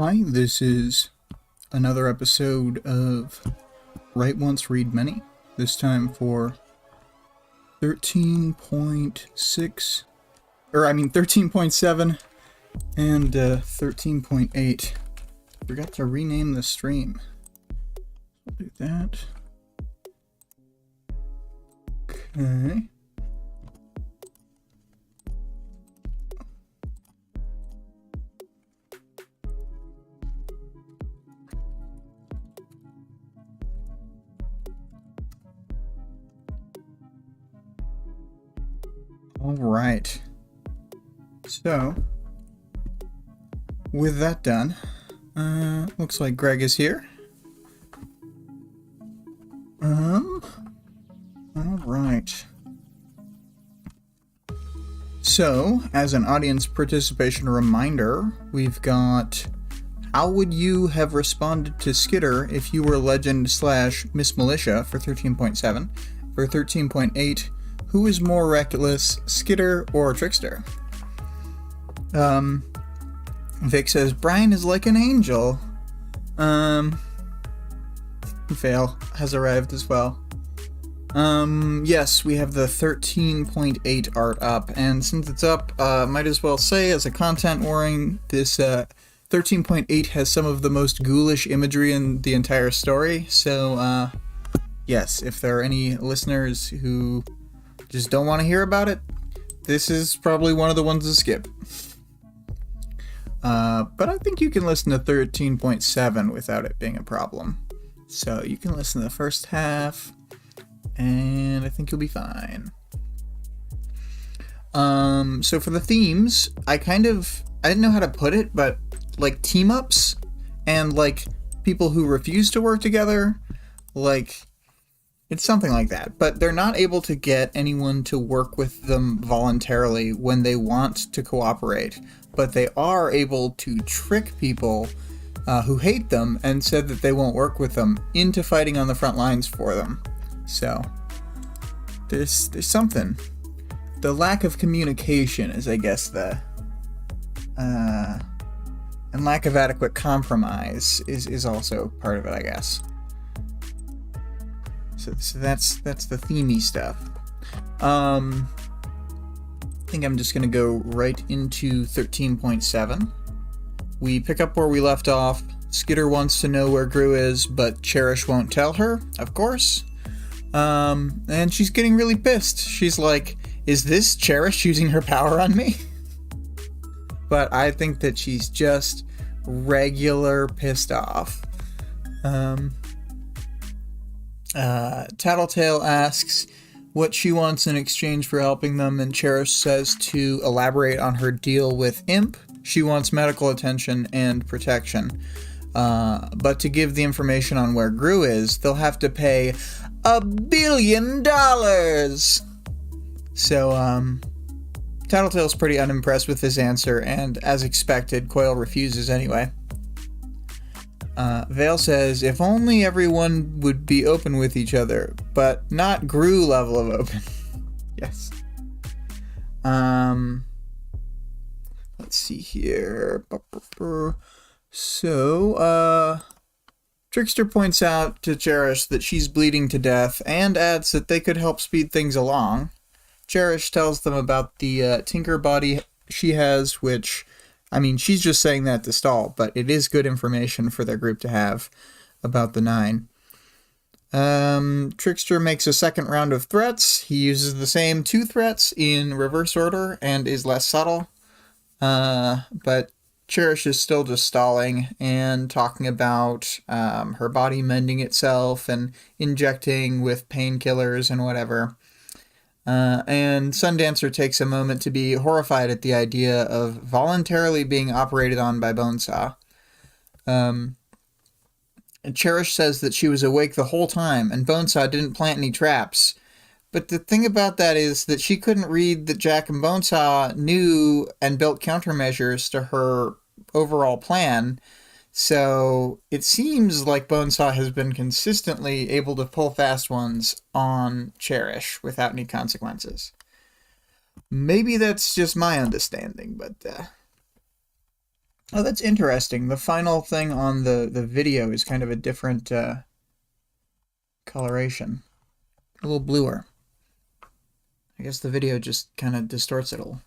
Hi, this is another episode of Write Once, Read Many, this time for 13.6, 13.7 and 13.8. Forgot to rename the stream. I'll do that. Okay. Alright, so, with that done, looks like Greg is here. Alright. So, as an audience participation reminder, we've got, how would you have responded to Skitter if you were Legend/Miss Militia for 13.7, for 13.8, who is more reckless, Skitter or Trickster? Vic says, Brian is like an angel. Vale has arrived as well. Yes, we have the 13.8 art up, and since it's up, might as well say as a content warning, this 13.8 has some of the most ghoulish imagery in the entire story, so yes, if there are any listeners who just don't want to hear about it, this is probably one of the ones to skip. But I think you can listen to 13.7 without it being a problem. So you can listen to the first half, and I think you'll be fine. So for the themes, I didn't know how to put it, but like team-ups and like people who refuse to work together, like it's something like that, but they're not able to get anyone to work with them voluntarily when they want to cooperate, but they are able to trick people who hate them and said that they won't work with them into fighting on the front lines for them. So there's something. The lack of communication is, I guess, and lack of adequate compromise is also part of it, I guess. So that's the themey stuff. I think I'm just gonna go right into 13.7. We pick up where we left off. Skitter wants to know where Gru is, but Cherish won't tell her, of course. And she's getting really pissed. She's like, is this Cherish using her power on me? But I think that she's just regular pissed off. Tattletale asks what she wants in exchange for helping them, and Cherish says to elaborate on her deal with Imp. She wants medical attention and protection. But to give the information on where Gru is, they'll have to pay $1 billion! So, Tattletale's pretty unimpressed with his answer, and as expected, Coil refuses anyway. Vale says, if only everyone would be open with each other, but not Gru level of open. Yes. Let's see here. So, Trickster points out to Cherish that she's bleeding to death and adds that they could help speed things along. Cherish tells them about the Tinker body she has, which, I mean, she's just saying that to stall, but it is good information for their group to have about the 9. Trickster makes a second round of threats. He uses the same 2 threats in reverse order and is less subtle. But Cherish is still just stalling and talking about her body mending itself and injecting with painkillers and whatever. And Sundancer takes a moment to be horrified at the idea of voluntarily being operated on by Bonesaw. Cherish says that she was awake the whole time, and Bonesaw didn't plant any traps. But the thing about that is that she couldn't read that Jack and Bonesaw knew and built countermeasures to her overall plan, so it seems like Bonesaw has been consistently able to pull fast ones on Cherish without any consequences. Maybe that's just my understanding, but Oh, that's interesting. The final thing on the video is kind of a different coloration. A little bluer. I guess the video just kind of distorts it a little.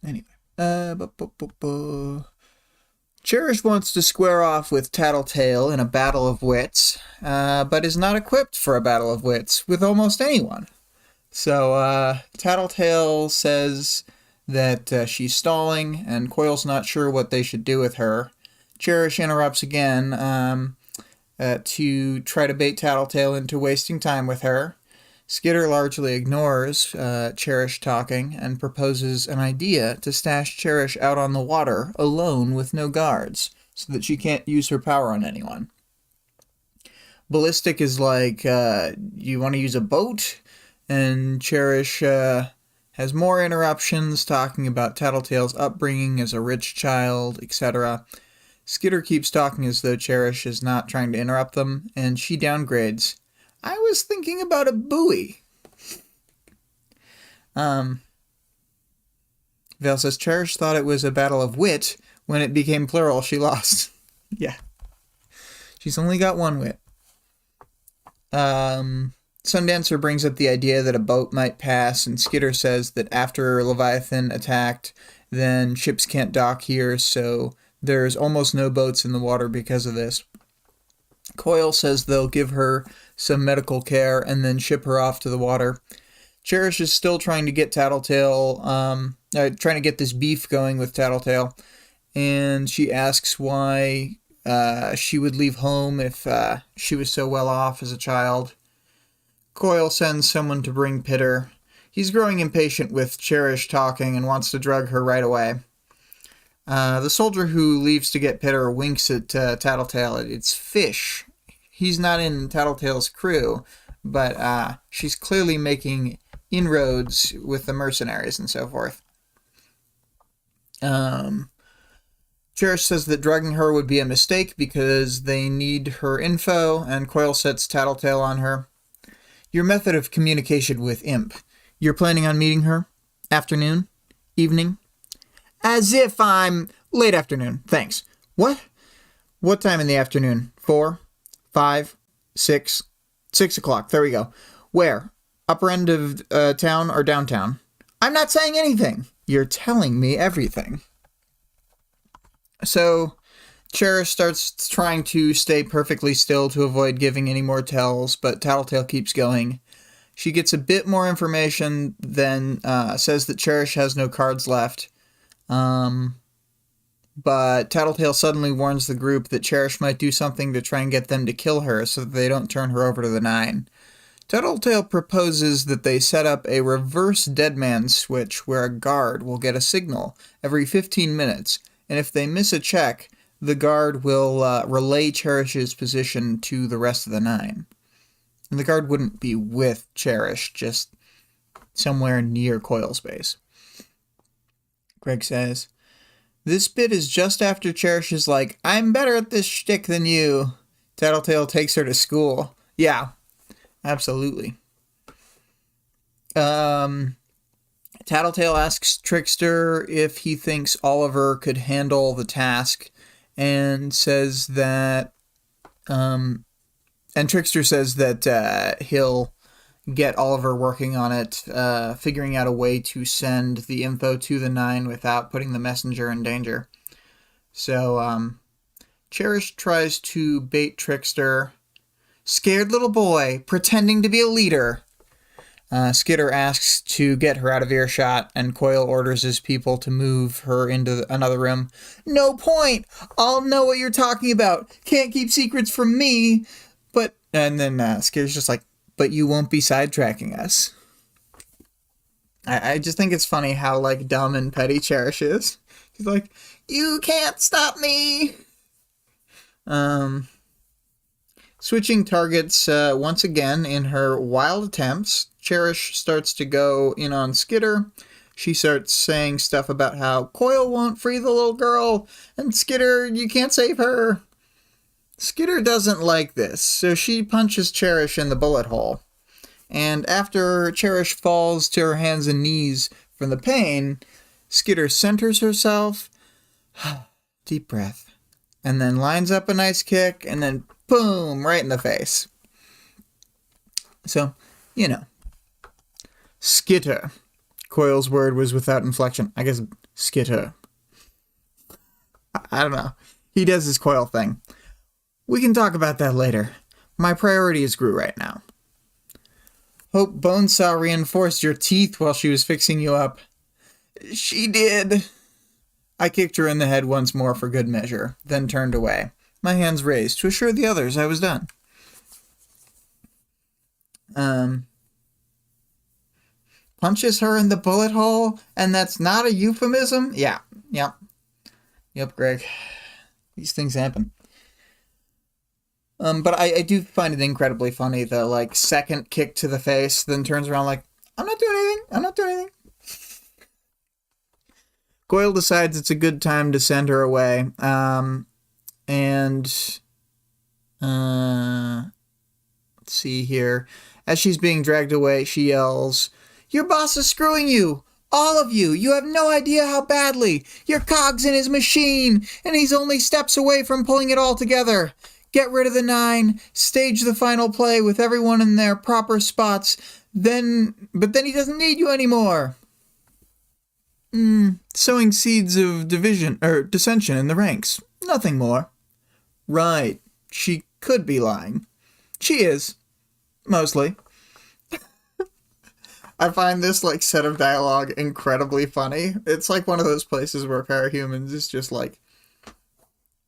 Anyway. Cherish wants to square off with Tattletale in a battle of wits, but is not equipped for a battle of wits with almost anyone. So, Tattletale says that she's stalling, and Coil's not sure what they should do with her. Cherish interrupts again to try to bait Tattletale into wasting time with her. Skitter largely ignores Cherish talking and proposes an idea to stash Cherish out on the water alone with no guards so that she can't use her power on anyone. Ballistic is like, you want to use a boat? And Cherish has more interruptions talking about Tattletale's upbringing as a rich child, etc. Skitter keeps talking as though Cherish is not trying to interrupt them, and she downgrades. I was thinking about a buoy. Vale says Cherish thought it was a battle of wit. When it became plural, she lost. Yeah. She's only got one wit. Sundancer brings up the idea that a boat might pass, and Skitter says that after Leviathan attacked, then ships can't dock here, so there's almost no boats in the water because of this. Coil says they'll give her some medical care and then ship her off to the water. Cherish is still trying to get Tattletale, trying to get this beef going with Tattletale, and she asks why she would leave home if she was so well off as a child. Coil sends someone to bring Pitter. He's growing impatient with Cherish talking and wants to drug her right away. The soldier who leaves to get Pitter winks at Tattletale. It's Fish. He's not in Tattletale's crew, but she's clearly making inroads with the mercenaries and so forth. Cherish says that drugging her would be a mistake because they need her info, and Coil sets Tattletale on her. Your method of communication with Imp. You're planning on meeting her? Afternoon? Evening? As if I'm... Late afternoon, thanks. What? What time in the afternoon? 4? 5? 6? 6 o'clock, there we go. Where? Upper end of town or downtown? I'm not saying anything. You're telling me everything. So, Cherish starts trying to stay perfectly still to avoid giving any more tells, but Tattletale keeps going. She gets a bit more information, then says that Cherish has no cards left. But Tattletale suddenly warns the group that Cherish might do something to try and get them to kill her so that they don't turn her over to the Nine. Tattletale proposes that they set up a reverse deadman switch where a guard will get a signal every 15 minutes, and if they miss a check, the guard will relay Cherish's position to the rest of the Nine. And the guard wouldn't be with Cherish, just somewhere near Coil's base. Greg says, this bit is just after Cherish is like, I'm better at this shtick than you. Tattletale takes her to school. Yeah, absolutely. Tattletale asks Trickster if he thinks Oliver could handle the task, and says that, and Trickster says that he'll get Oliver working on it, figuring out a way to send the info to the Nine without putting the messenger in danger. So, Cherish tries to bait Trickster. Scared little boy, pretending to be a leader. Skitter asks to get her out of earshot, and Coil orders his people to move her into another room. No point! I'll know what you're talking about. Can't keep secrets from me. But, and then Skitter's just like, but you won't be sidetracking us. I just think it's funny how, like, dumb and petty Cherish is. He's like, you can't stop me! Switching targets once again in her wild attempts, Cherish starts to go in on Skitter. She starts saying stuff about how Coil won't free the little girl, and Skitter, you can't save her. Skitter doesn't like this, so she punches Cherish in the bullet hole. And after Cherish falls to her hands and knees, from the pain, Skitter centers herself, deep breath, and then lines up a nice kick, and then boom, right in the face. So, you know. Skitter. Coil's word was without inflection. I guess skitter. I don't know. He does his Coil thing. We can talk about that later. My priority is Gru right now. Hope Bonesaw reinforced your teeth while she was fixing you up. She did. I kicked her in the head once more for good measure, then turned away, my hands raised to assure the others I was done. Punches her in the bullet hole, and that's not a euphemism? Yeah, yep. Yep, Greg. These things happen. But I do find it incredibly funny, the, like, second kick to the face, then turns around like, I'm not doing anything. Coil decides it's a good time to send her away, let's see here. As she's being dragged away, she yells, "Your boss is screwing you! All of you! You have no idea how badly! You're cogs in his machine, and he's only steps away from pulling it all together! Get rid of the 9, stage the final play with everyone in their proper spots, but then he doesn't need you anymore!" Sowing seeds of dissension in the ranks. Nothing more. Right. She could be lying. She is. Mostly. I find this, like, set of dialogue incredibly funny. It's like one of those places where Parahumans is just, like,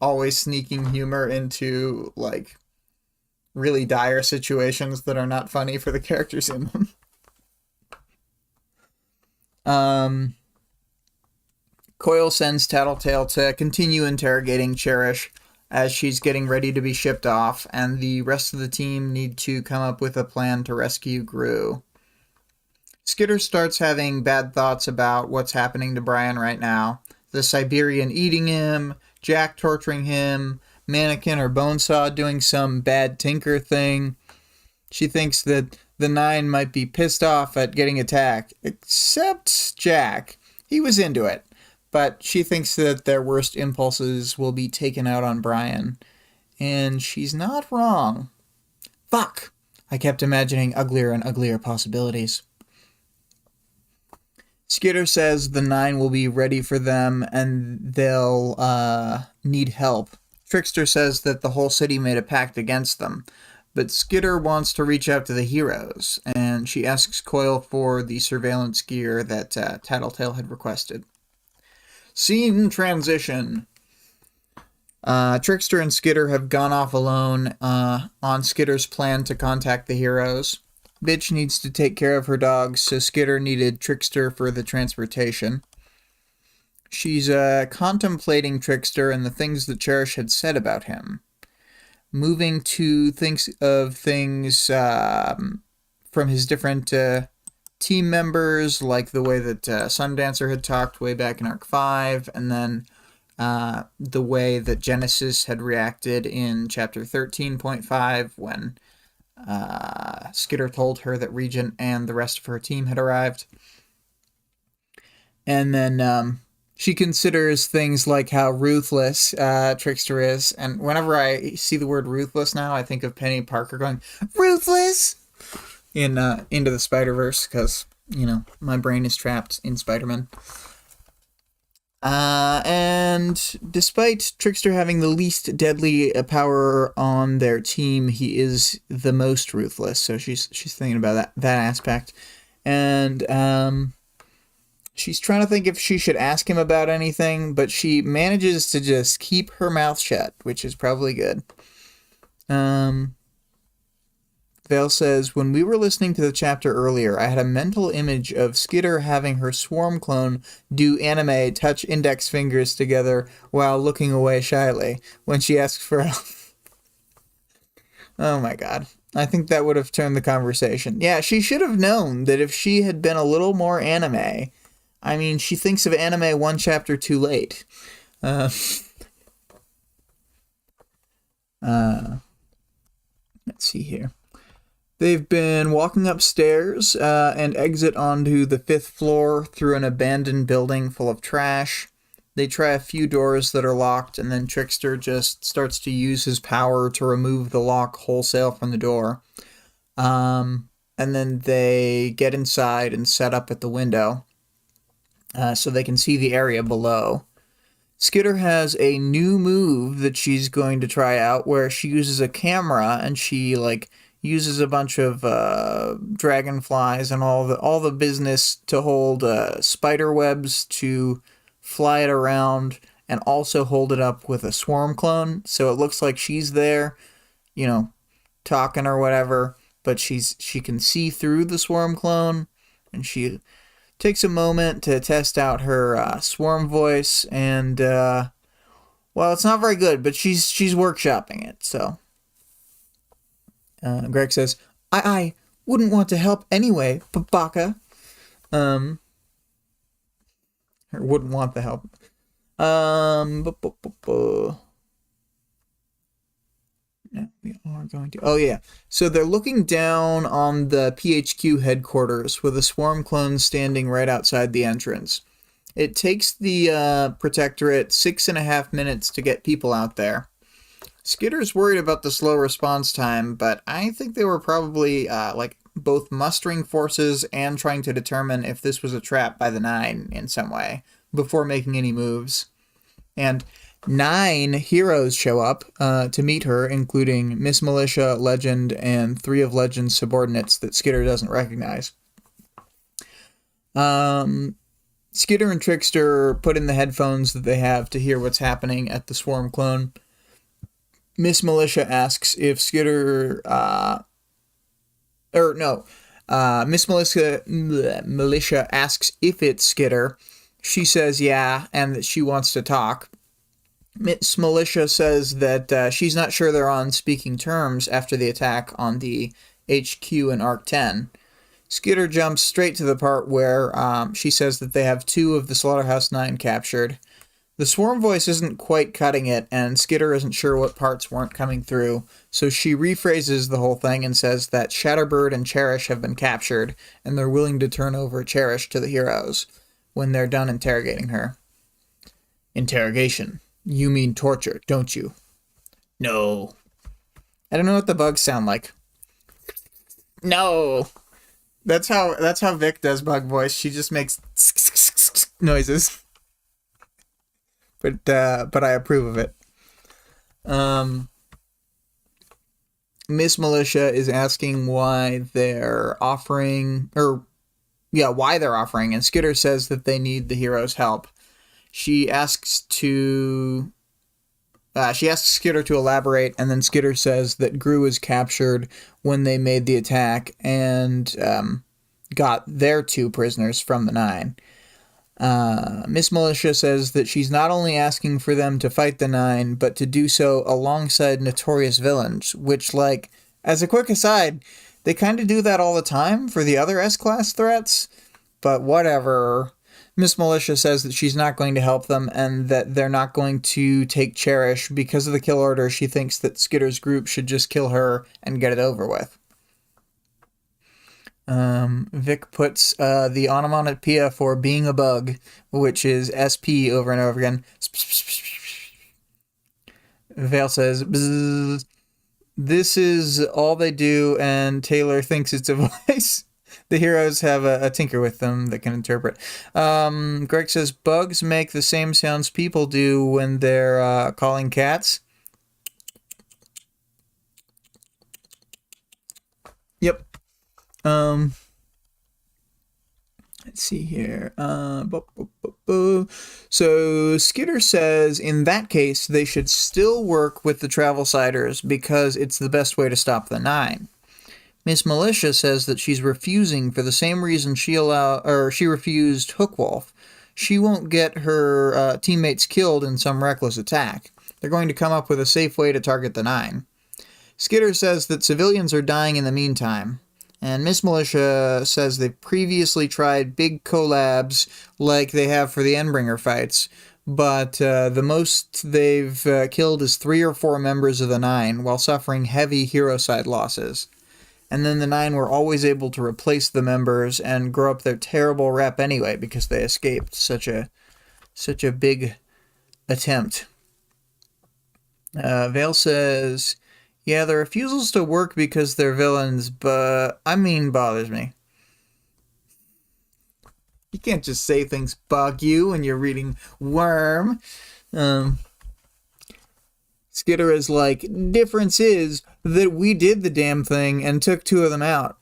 always sneaking humor into, like, really dire situations that are not funny for the characters in them. Coil sends Tattletale to continue interrogating Cherish as she's getting ready to be shipped off, and the rest of the team need to come up with a plan to rescue Gru. Skitter starts having bad thoughts about what's happening to Brian right now. The Siberian eating him, Jack torturing him, Mannequin or Bonesaw doing some bad tinker thing. She thinks that the 9 might be pissed off at getting attacked, except Jack. He was into it. But she thinks that their worst impulses will be taken out on Brian. And she's not wrong. Fuck! I kept imagining uglier and uglier possibilities. Skitter says the 9 will be ready for them and they'll need help. Trickster says that the whole city made a pact against them. But Skitter wants to reach out to the heroes, and she asks Coil for the surveillance gear that Tattletale had requested. Scene transition. Trickster and Skitter have gone off alone on Skitter's plan to contact the heroes. Bitch needs to take care of her dogs, so Skitter needed Trickster for the transportation. She's contemplating Trickster and the things that Cherish had said about him. Moving to think of things from his different team members, like the way that Sundancer had talked way back in Arc 5, and then the way that Genesis had reacted in Chapter 13.5 when Skitter told her that Regent and the rest of her team had arrived. And then she considers things like how ruthless Trickster is, and whenever I see the word ruthless now, I think of Penny Parker going, "Ruthless!" in Into the Spider-Verse, because, you know, my brain is trapped in Spider-Man. And despite Trickster having the least deadly power on their team, he is the most ruthless, so she's thinking about that aspect. And she's trying to think if she should ask him about anything, but she manages to just keep her mouth shut, which is probably good. Vale says, when we were listening to the chapter earlier, I had a mental image of Skitter having her swarm clone do anime touch index fingers together while looking away shyly when she asks for help. Oh my god. I think that would have turned the conversation. Yeah, she should have known that if she had been a little more anime. I mean, she thinks of anime one chapter too late. Let's see here. They've been walking upstairs and exit onto the 5th floor through an abandoned building full of trash. They try a few doors that are locked, and then Trickster just starts to use his power to remove the lock wholesale from the door. And then they get inside and set up at the window so they can see the area below. Skitter has a new move that she's going to try out where she uses a camera and she uses a bunch of dragonflies and all the business to hold spider webs to fly it around and also hold it up with a swarm clone, so it looks like she's there, talking or whatever, but she can see through the swarm clone, and she takes a moment to test out her swarm voice, and well, it's not very good, but she's workshopping it. So Greg says, I wouldn't want to help anyway, Babaka. Or wouldn't want the help. Yeah, we are going to. Oh yeah, so they're looking down on the PHQ headquarters with a swarm clone standing right outside the entrance. It takes the Protectorate 6.5 minutes to get people out there. Skitter's worried about the slow response time, but I think they were probably both mustering forces and trying to determine if this was a trap by the 9 in some way before making any moves. And 9 heroes show up to meet her, including Miss Militia, Legend, and 3 of Legend's subordinates that Skitter doesn't recognize. Skitter and Trickster put in the headphones that they have to hear what's happening at the swarm clone. Miss Militia asks if Skitter... Miss Militia asks if it's Skitter. She says yeah, and that she wants to talk. Miss Militia says that she's not sure they're on speaking terms after the attack on the HQ in Arc 10. Skitter jumps straight to the part where she says that they have 2 of the Slaughterhouse 9 captured. The swarm voice isn't quite cutting it, and Skitter isn't sure what parts weren't coming through, so she rephrases the whole thing and says that Shatterbird and Cherish have been captured, and they're willing to turn over Cherish to the heroes when they're done interrogating her. Interrogation. You mean torture, don't you? No. I don't know what the bugs sound like. No. That's how Vic does bug voice. She just makes noises. But I approve of it. Miss Militia is asking why they're offering, and Skitter says that they need the heroes' help. She asks Skitter to elaborate, and then Skitter says that Gru was captured when they made the attack and got their 2 prisoners from the 9. Miss Militia says that she's not only asking for them to fight the 9, but to do so alongside notorious villains, which, as a quick aside, they kind of do that all the time for the other S-Class threats, but whatever. Miss Militia says that she's not going to help them and that they're not going to take Cherish because of the kill order. She thinks that Skitter's group should just kill her and get it over with. Vic puts the onomatopoeia for being a bug, which is SP over and over again. Vale says, bzzz. This is all they do, and Taylor thinks it's a voice. The heroes have a tinker with them that can interpret. Greg says, bugs make the same sounds people do when they're calling cats. Yep. Let's see here. So Skitter says in that case they should still work with the Travel-Siders because it's the best way to stop the 9. Miss Militia says that she's refusing for the same reason she refused Hookwolf. She won't get her teammates killed in some reckless attack. They're going to come up with a safe way to target the 9. Skitter says that civilians are dying in the meantime. And Miss Militia says they've previously tried big collabs like they have for the Endbringer fights, but the most they've killed is 3 or 4 members of the 9 while suffering heavy hero side losses. and then the Nine were always able to replace the members and grow up their terrible rep anyway because they escaped such a big attempt. Vale says, yeah, the refusals to work because they're villains, but bothers me. You can't just say things bug you when you're reading Worm. Skitter is like, difference is that we did the damn thing and took 2 of them out.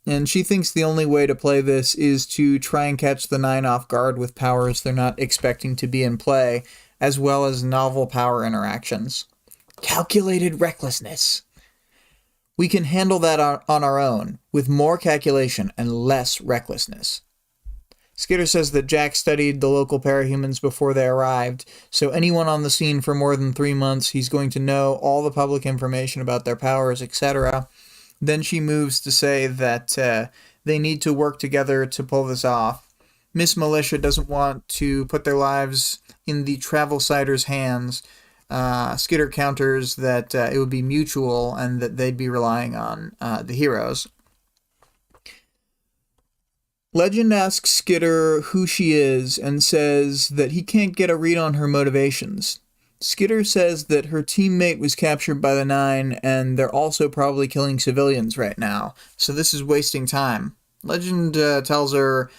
And she thinks the only way to play this is to try and catch the Nine off guard with powers they're not expecting to be in play, as well as novel power interactions. Calculated recklessness. We can handle that on our own, with more calculation and less recklessness. Skitter says that Jack studied the local parahumans before they arrived, so anyone on the scene for more than 3 months, he's going to know all the public information about their powers, etc. Then she moves to say that they need to work together to pull this off. Miss Militia doesn't want to put their lives in the Travel-Siders' hands. Skitter counters that it would be mutual and that they'd be relying on the heroes. Legend asks Skitter who she is and says that he can't get a read on her motivations. Skitter says that her teammate was captured by the Nine and they're also probably killing civilians right now, so this is wasting time. Legend tells her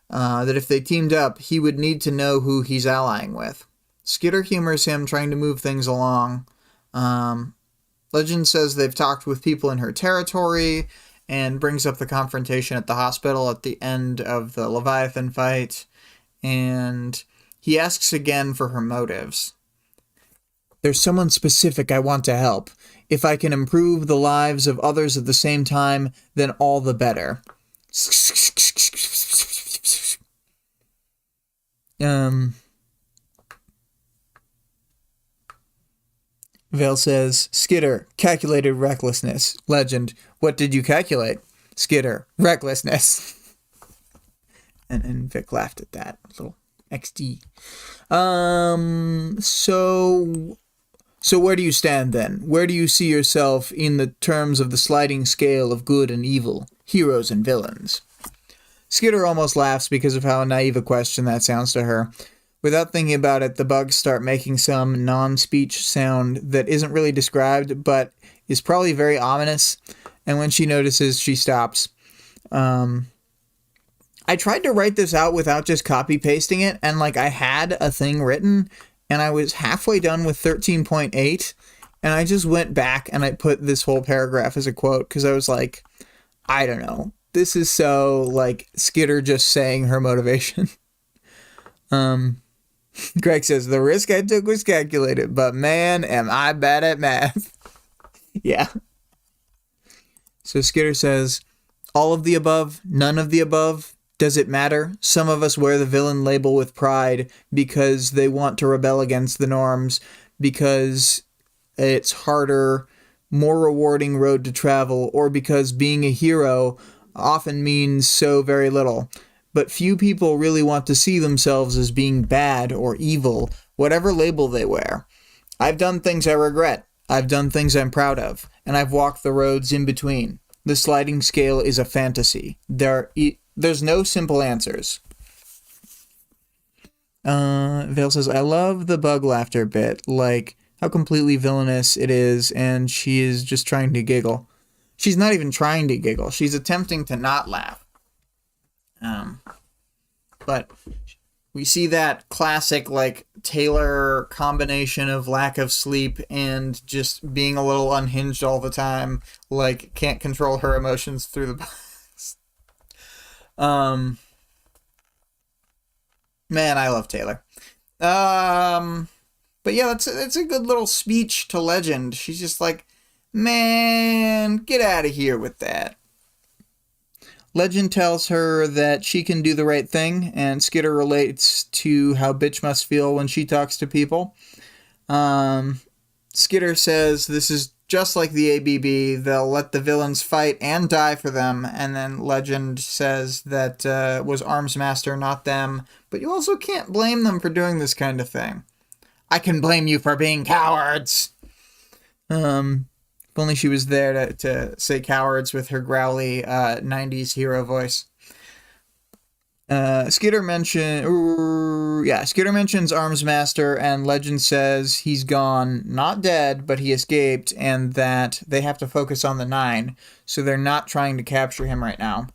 that if they teamed up, he would need to know who he's allying with. Skitter humors him, trying to move things along. Legend says they've talked with people in her territory, and brings up the confrontation at the hospital at the end of the Leviathan fight, and he asks again for her motives. There's someone specific I want to help. If I can improve the lives of others at the same time, then all the better. Vale says, Skitter, calculated recklessness. Legend, what did you calculate? Skitter, recklessness. and Vic laughed at that. A little XD. So where do you stand then? Where do you see yourself in the terms of the sliding scale of good and evil, heroes and villains? Skitter almost laughs because of how naive a question that sounds to her. Without thinking about it, the bugs start making some non-speech sound that isn't really described, but is probably very ominous, and when she notices, she stops. I tried to write this out without just copy-pasting it, and I had a thing written, and I was halfway done with 13.8, and I just went back and I put this whole paragraph as a quote, because I was like, I don't know. This is so, Skitter just saying her motivation. Greg says, the risk I took was calculated, but man, am I bad at math. Yeah. So Skitter says, all of the above, none of the above, does it matter? Some of us wear the villain label with pride because they want to rebel against the norms, because it's harder, more rewarding road to travel, or because being a hero often means so very little. But few people really want to see themselves as being bad or evil, whatever label they wear. I've done things I regret. I've done things I'm proud of. And I've walked the roads in between. The sliding scale is a fantasy. There's no simple answers. Vale says, I love the bug laughter bit. How completely villainous it is, and she is just trying to giggle. She's not even trying to giggle. She's attempting to not laugh. But we see that classic, Taylor combination of lack of sleep and just being a little unhinged all the time, can't control her emotions through the box. Man, I love Taylor. But yeah, that's a good little speech to Legend. She's just like, man, get out of here with that. Legend tells her that she can do the right thing, and Skitter relates to how Bitch must feel when she talks to people. Skitter says this is just like the ABB. They'll let the villains fight and die for them, and then Legend says that was Arms Master, not them, but you also can't blame them for doing this kind of thing. I can blame you for being cowards! If only she was there to say cowards with her growly 90s hero voice. Skitter mentions Armsmaster, and Legend says he's gone, not dead, but he escaped, and that they have to focus on the 9, so they're not trying to capture him right now.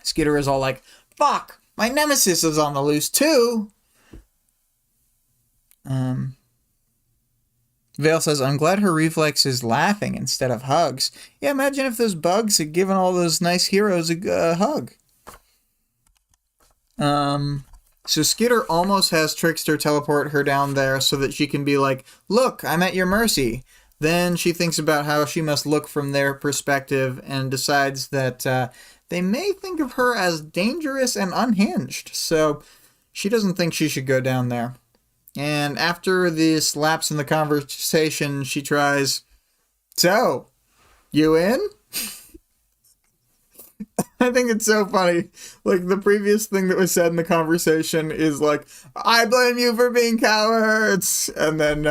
Skitter is all like, fuck, my nemesis is on the loose too! Vale says, I'm glad her reflex is laughing instead of hugs. Yeah, imagine if those bugs had given all those nice heroes a hug. So Skitter almost has Trickster teleport her down there so that she can be like, look, I'm at your mercy. Then she thinks about how she must look from their perspective and decides that they may think of her as dangerous and unhinged. So she doesn't think she should go down there. And after this lapse in the conversation, she tries, so, you in? I think it's so funny. Like, the previous thing that was said in the conversation is like, I blame you for being cowards! And then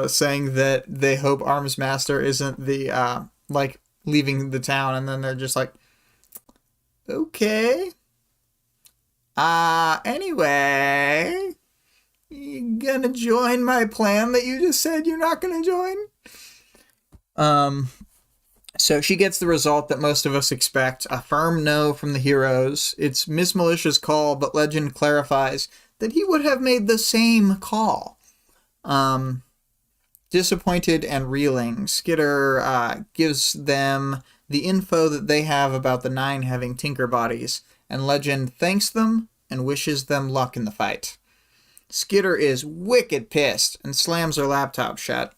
saying that they hope Armsmaster isn't the, leaving the town. And then they're just like, okay. Anyway, you gonna join my plan that you just said you're not gonna join? So she gets the result that most of us expect, a firm no from the heroes. It's Miss Militia's call, but Legend clarifies that he would have made the same call. Disappointed and reeling, Skitter gives them the info that they have about the 9 having Tinker bodies, and Legend thanks them and wishes them luck in the fight. Skitter is wicked pissed and slams her laptop shut.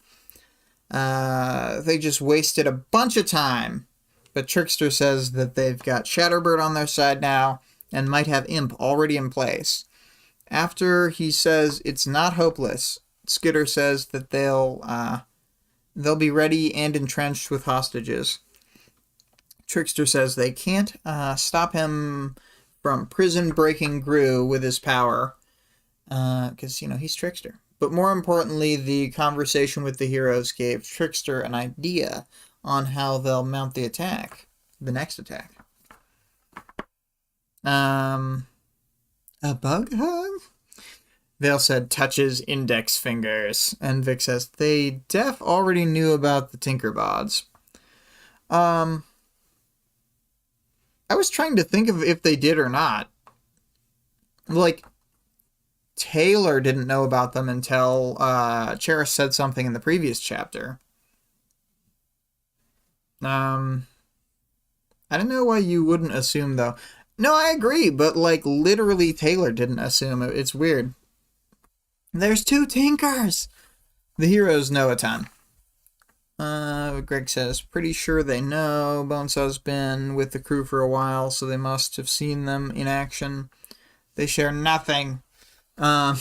They just wasted a bunch of time, but Trickster says that they've got Shatterbird on their side now and might have Imp already in place. After he says it's not hopeless, Skitter says that they'll be ready and entrenched with hostages. Trickster says they can't stop him from prison-breaking Gru with his power, because, he's Trickster. But more importantly, the conversation with the heroes gave Trickster an idea on how they'll mount the attack, the next attack. A bug hug? Vale said touches index fingers, and Vic says they already knew about the Tinkerbods. I was trying to think of if they did or not. Like, Taylor didn't know about them until Cherish said something in the previous chapter. I don't know why you wouldn't assume, though. No, I agree, but, literally Taylor didn't assume. It's weird. There's 2 Tinkers! The heroes know a ton. Greg says, pretty sure they know. Bonesaw's been with the crew for a while, so they must have seen them in action. They share nothing. Well,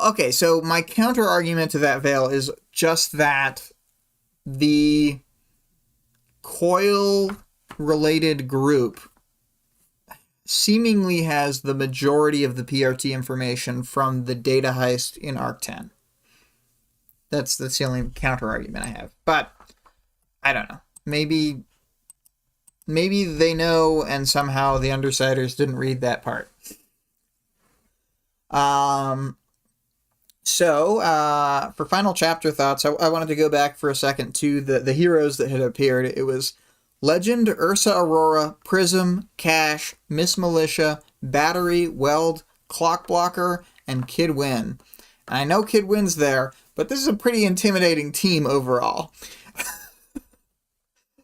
okay, so my counter-argument to that, Vale, is just that the Coil-related group seemingly has the majority of the PRT information from the data heist in Arc 10. That's the only counter-argument I have. But, I don't know. Maybe they know, and somehow the Undersiders didn't read that part. So, for final chapter thoughts, I wanted to go back for a second to the heroes that had appeared. It was Legend, Ursa Aurora, Prism, Cash, Miss Militia, Battery, Weld, Clock Blocker, and Kid Win. And I know Kid Win's there, but this is a pretty intimidating team overall.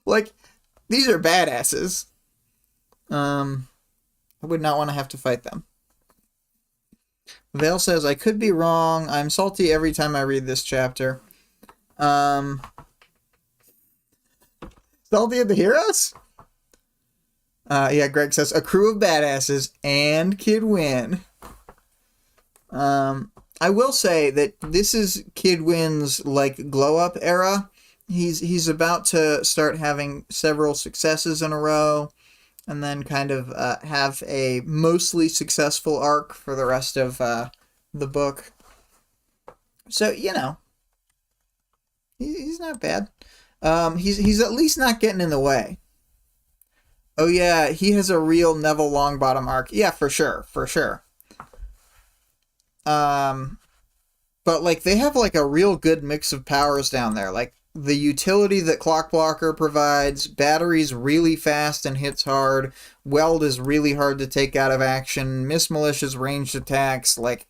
These are badasses. I would not want to have to fight them. Vale says, I could be wrong. I'm salty every time I read this chapter. Salty at the heroes? Yeah, Greg says, a crew of badasses and Kid Win. I will say that this is Kid Win's, glow-up era. He's about to start having several successes in a row, and then kind of have a mostly successful arc for the rest of the book. So, He's not bad. He's at least not getting in the way. Oh yeah, he has a real Neville Longbottom arc. Yeah, for sure, for sure. Um, but like they have like a real good mix of powers down there. Like the utility that Clock Blocker provides, battery's really fast and hits hard. Weld is really hard to take out of action. Miss Militia's ranged attacks, like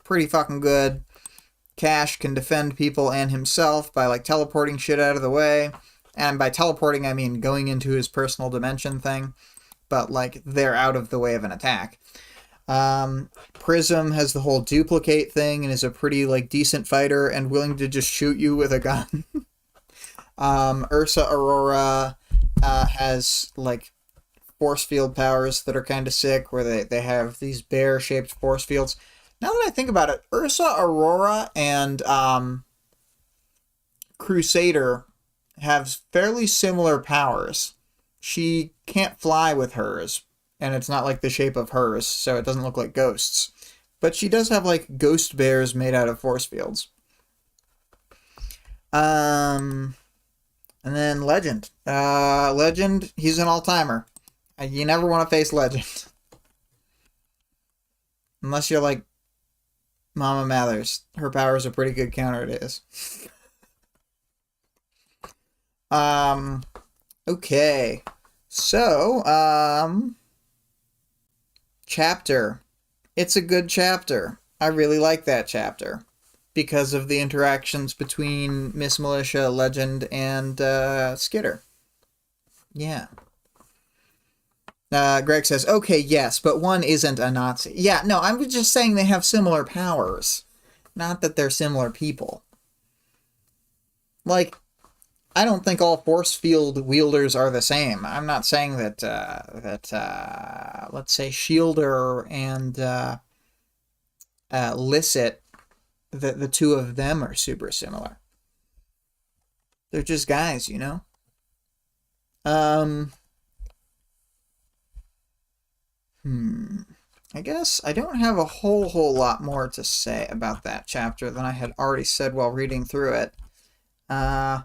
pretty fucking good. Cash can defend people and himself by like teleporting shit out of the way. And by teleporting, I mean going into his personal dimension thing. But like they're out of the way of an attack. Prism has the whole duplicate thing and is a pretty like decent fighter and willing to just shoot you with a gun. Ursa Aurora has like force field powers that are kind of sick, where they have these bear-shaped force fields. Now that I think about it, Ursa Aurora and Crusader have fairly similar powers. She can't fly with hers, and it's not like the shape of hers, so it doesn't look like ghosts. But she does have like ghost bears made out of force fields. And then Legend. Legend, he's an all-timer. You never want to face Legend. Unless you're like Mama Mathers. Her power's a pretty good counter to his. Okay. So, chapter. It's a good chapter. I really like that chapter. Because of the interactions between Miss Militia, Legend, and Skitter. Yeah. Greg says, okay, yes, but one isn't a Nazi. Yeah, no, I'm just saying they have similar powers. Not that they're similar people. Like, I don't think all force field wielders are the same. I'm not saying that, let's say, Shielder and Licit, the two of them are super similar. They're just guys, you know? I guess I don't have a whole lot more to say about that chapter than I had already said while reading through it. I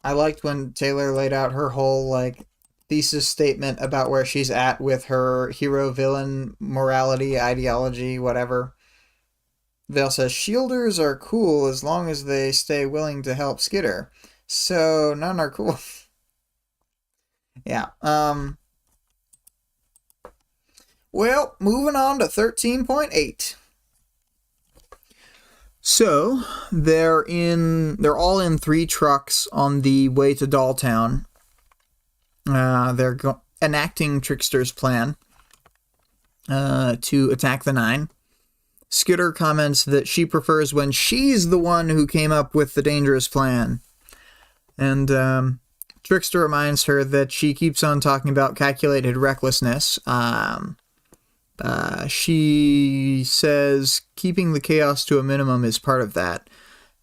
liked when Taylor laid out her whole, like, thesis statement about where she's at with her hero-villain morality, ideology, whatever. Vale says, Shielders are cool as long as they stay willing to help Skitter. So, none are cool. Yeah, well, moving on to 13.8. So, they're all in 3 trucks on the way to Dolltown. They're enacting Trickster's plan to attack the 9. Skitter comments that she prefers when she's the one who came up with the dangerous plan. And Trickster reminds her that she keeps on talking about calculated recklessness. She says keeping the chaos to a minimum is part of that.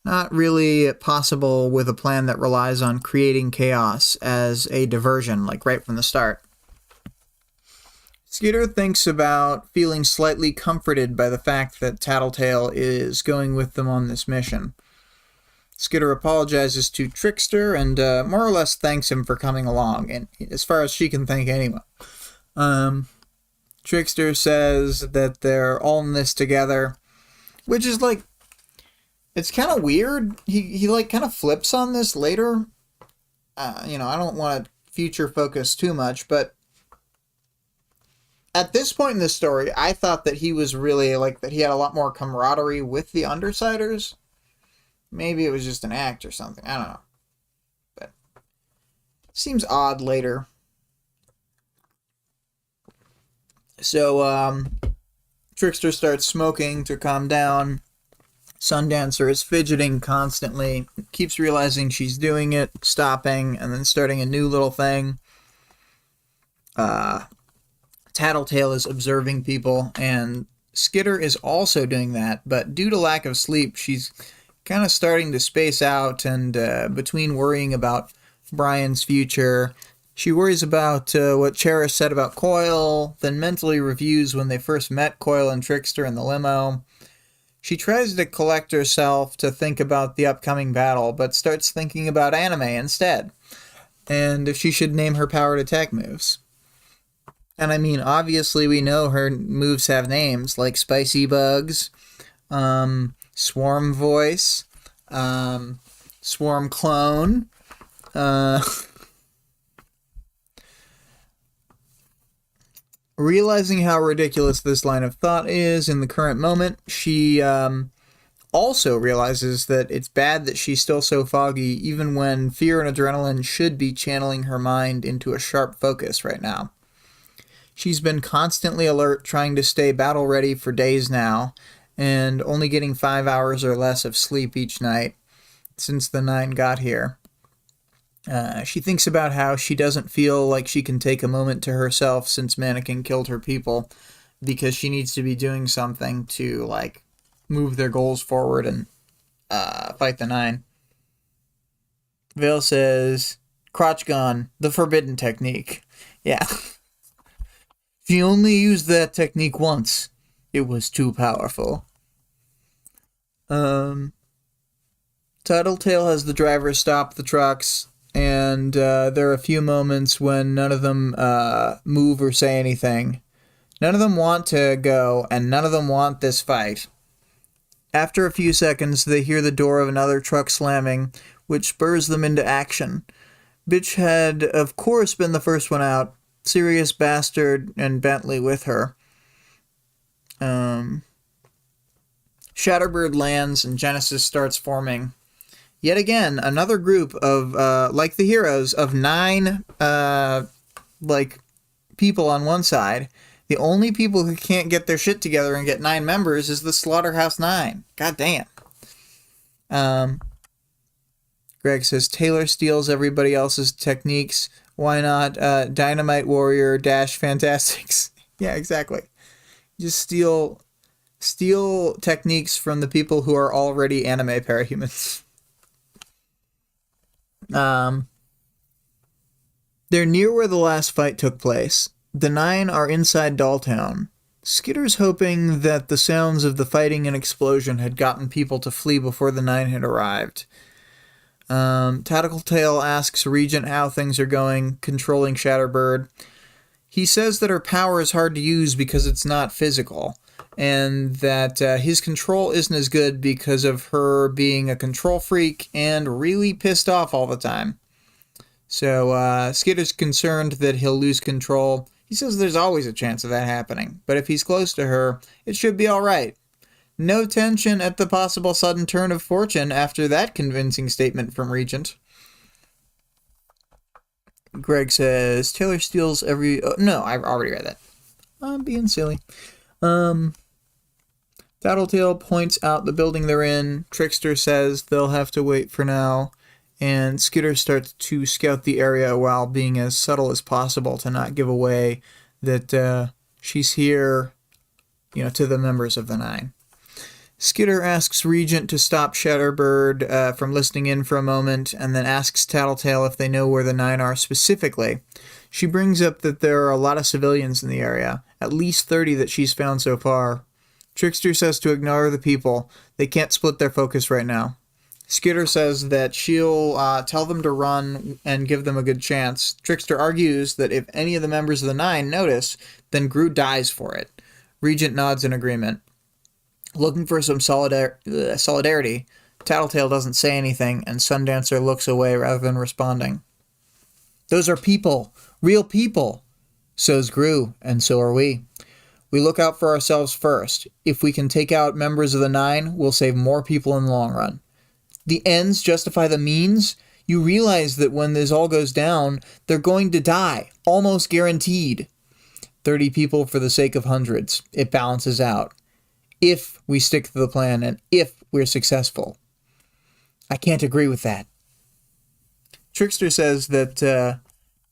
Not really possible with a plan that relies on creating chaos as a diversion, like right from the start. Skitter thinks about feeling slightly comforted by the fact that Tattletale is going with them on this mission. Skitter apologizes to Trickster and more or less thanks him for coming along, and as far as she can thank anyone. Trickster says that they're all in this together, which is like, it's kind of weird. He like kind of flips on this later. I don't want to future focus too much, but at this point in the story, I thought that he was really like that he had a lot more camaraderie with the Undersiders. Maybe it was just an act or something. I don't know. But it seems odd later. So, Trickster starts smoking to calm down. Sundancer is fidgeting constantly, keeps realizing she's doing it, stopping, and then starting a new little thing. Tattletale is observing people, and Skitter is also doing that, but due to lack of sleep, she's kind of starting to space out, and between worrying about Brian's future, she worries about what Cherish said about Coil, then mentally reviews when they first met Coil and Trickster in the limo. She tries to collect herself to think about the upcoming battle, but starts thinking about anime instead, and if she should name her powered attack moves. And I mean, obviously we know her moves have names, like Spicy Bugs, Swarm Voice, Swarm Clone, realizing how ridiculous this line of thought is in the current moment, she also realizes that it's bad that she's still so foggy, even when fear and adrenaline should be channeling her mind into a sharp focus right now. She's been constantly alert, trying to stay battle ready for days now, and only getting 5 hours or less of sleep each night since the 9 got here. She thinks about how she doesn't feel like she can take a moment to herself since Mannequin killed her people, because she needs to be doing something to, like, move their goals forward and fight the 9. Vale says, crotch gun, the forbidden technique. Yeah. She only used that technique once. It was too powerful. Tattletale has the driver stop the trucks, and there are a few moments when none of them move or say anything. None of them want to go, and none of them want this fight. After a few seconds, they hear the door of another truck slamming, which spurs them into action. Bitch had, of course, been the first one out. Serious Bastard and Bentley with her. Shatterbird lands and Genesis starts forming. Yet again, another group of, like the heroes, of 9, people on one side. The only people who can't get their shit together and get 9 members is the Slaughterhouse 9. God damn. Greg says, Taylor steals everybody else's techniques. Why not Dynamite Warrior dash Fantastics? Yeah, exactly. Just steal techniques from the people who are already anime parahumans. They're near where the last fight took place. The 9 are inside Dolltown. Skitter's hoping that the sounds of the fighting and explosion had gotten people to flee before the 9 had arrived. Tattletale asks Regent how things are going, controlling Shatterbird. He says that her power is hard to use because it's not physical, and that his control isn't as good because of her being a control freak and really pissed off all the time. So Skitter's concerned that he'll lose control. He says there's always a chance of that happening, but if he's close to her, it should be alright. No tension at the possible sudden turn of fortune after that convincing statement from Regent. Greg says, Taylor steals every... Oh, no, I've already read that. I'm being silly. Tattletale points out the building they're in. Trickster says they'll have to wait for now. And Skitter starts to scout the area while being as subtle as possible to not give away that she's here, to the members of the 9. Skitter asks Regent to stop Shatterbird from listening in for a moment, and then asks Tattletale if they know where the 9 are specifically. She brings up that there are a lot of civilians in the area, at least 30 that she's found so far. Trickster says to ignore the people. They can't split their focus right now. Skitter says that she'll tell them to run and give them a good chance. Trickster argues that if any of the members of the 9 notice, then Groot dies for it. Regent nods in agreement. Looking for some solidarity, Tattletale doesn't say anything, and Sundancer looks away rather than responding. Those are people. Real people. So's Gru, and so are we. We look out for ourselves first. If we can take out members of the 9, we'll save more people in the long run. The ends justify the means? You realize that when this all goes down, they're going to die. Almost guaranteed. 30 people for the sake of hundreds. It balances out. If we stick to the plan and if we're successful. I can't agree with that. Trickster says that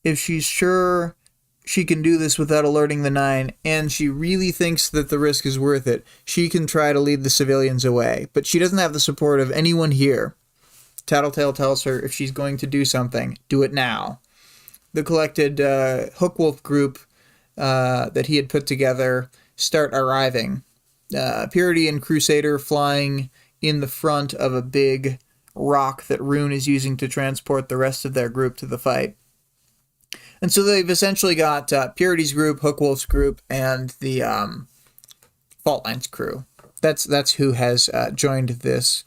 if she's sure she can do this without alerting the 9, and she really thinks that the risk is worth it, she can try to lead the civilians away, but she doesn't have the support of anyone here. Tattletale tells her if she's going to do something, do it now. The collected Hookwolf group that he had put together start arriving. Purity and Crusader flying in the front of a big rock that Rune is using to transport the rest of their group to the fight. And so they've essentially got Purity's group, Hookwolf's group, and the Faultline's crew. That's who has joined this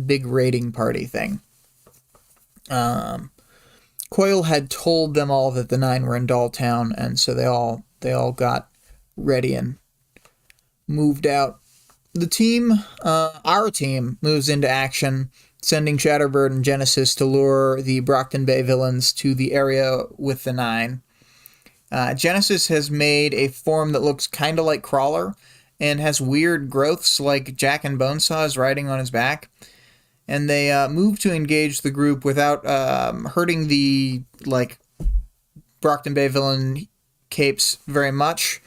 big raiding party thing. Coil had told them all that the Nine were in Dolltown, and so they all got ready and moved out. The team, our team, moves into action, sending Shatterbird and Genesis to lure the Brockton Bay villains to the area with the Nine. Genesis has made a form that looks kind of like Crawler and has weird growths like Jack and Bonesaw is riding on his back. And they move to engage the group without hurting the Brockton Bay villain capes very much.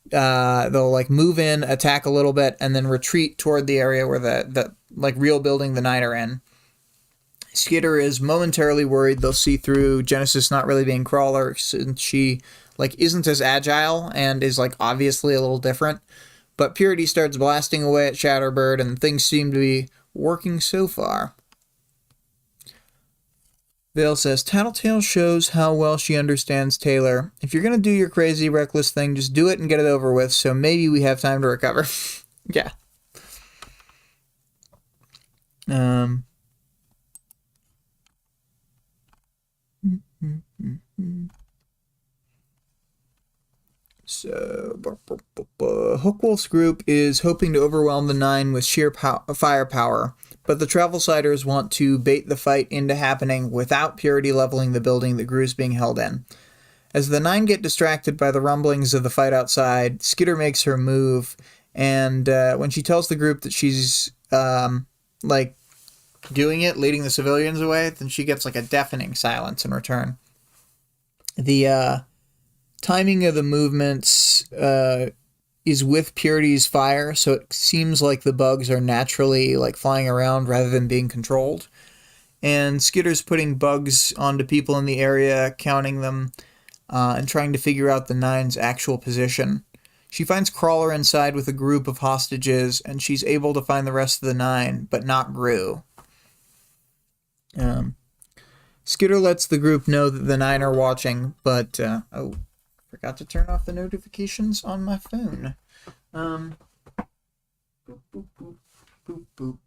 They'll move in, attack a little bit, and then retreat toward the area where the real building the Nine are in. Skitter is momentarily worried they'll see through Genesis not really being Crawler, since she isn't as agile and is obviously a little different. But Purity starts blasting away at Shatterbird, and things seem to be working so far. Vale says, Tattletale shows how well she understands Taylor. If you're going to do your crazy, reckless thing, just do it and get it over with, so maybe we have time to recover. Yeah. So, Hookwolf's group is hoping to overwhelm the Nine with sheer firepower, but the Travelsiders want to bait the fight into happening without Purity leveling the building that Gru's being held in. As the Nine get distracted by the rumblings of the fight outside, Skitter makes her move, and when she tells the group that she's, doing it, leading the civilians away, then she gets a deafening silence in return. The timing of the movements is with Purity's fire, so it seems like the bugs are naturally flying around rather than being controlled. And Skitter's putting bugs onto people in the area, counting them, and trying to figure out the Nine's actual position. She finds Crawler inside with a group of hostages, and she's able to find the rest of the Nine, but not Gru. Skitter lets the group know that the Nine are watching, but forgot to turn off the notifications on my phone. Boop, boop, boop, boop, boop.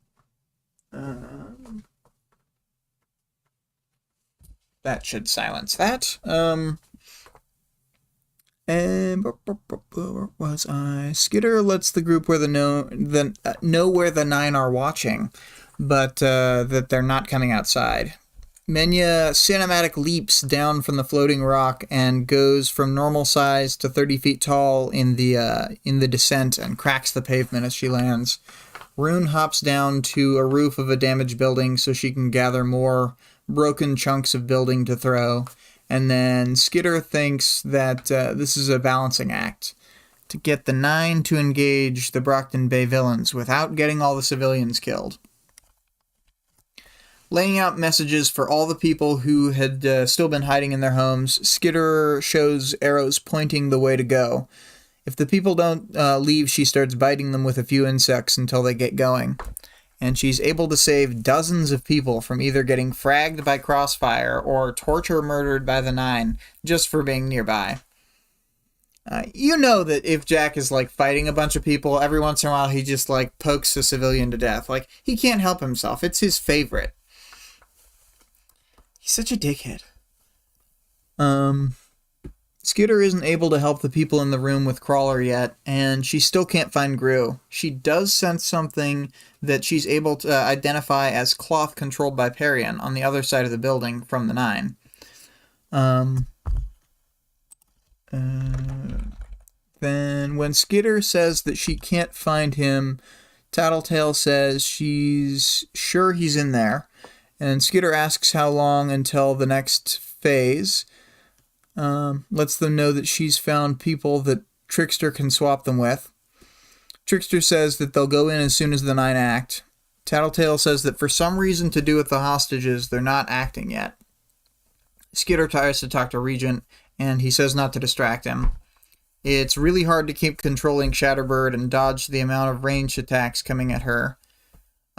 That should silence that. And where was I? Skitter lets the group know where the Nine are watching, but that they're not coming outside. Menya cinematic leaps down from the floating rock and goes from normal size to 30 feet tall in the descent and cracks the pavement as she lands. Rune hops down to a roof of a damaged building so she can gather more broken chunks of building to throw. And then Skitter thinks that this is a balancing act to get the Nine to engage the Brockton Bay villains without getting all the civilians killed. Laying out messages for all the people who had still been hiding in their homes, Skitter shows arrows pointing the way to go. If the people don't leave, she starts biting them with a few insects until they get going. And she's able to save dozens of people from either getting fragged by Crossfire or torture murdered by the Nine just for being nearby. You know that if Jack is fighting a bunch of people, every once in a while he just pokes a civilian to death. He can't help himself. It's his favorite. He's such a dickhead. Skitter isn't able to help the people in the room with Crawler yet, and she still can't find Gru. She does sense something that she's able to identify as cloth controlled by Parian on the other side of the building from the Nine. Then when Skitter says that she can't find him, Tattletale says she's sure he's in there. And Skitter asks how long until the next phase. Lets them know that she's found people that Trickster can swap them with. Trickster says that they'll go in as soon as the Nine act. Tattletale says that for some reason to do with the hostages, they're not acting yet. Skitter tries to talk to Regent, and he says not to distract him. It's really hard to keep controlling Shatterbird and dodge the amount of ranged attacks coming at her.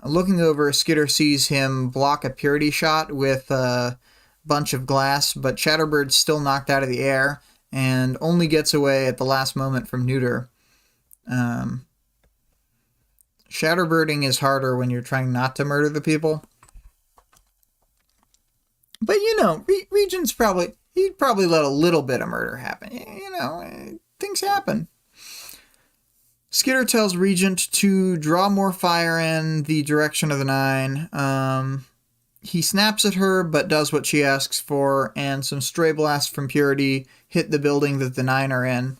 Looking over, Skitter sees him block a purity shot with a bunch of glass, but Shatterbird's still knocked out of the air and only gets away at the last moment from Neuter. Shatterbirding is harder when you're trying not to murder the people. But, you know, Regent's he'd probably let a little bit of murder happen. You know, things happen. Skitter tells Regent to draw more fire in the direction of the 9. He snaps at her, but does what she asks for, and some stray blasts from Purity hit the building that the 9 are in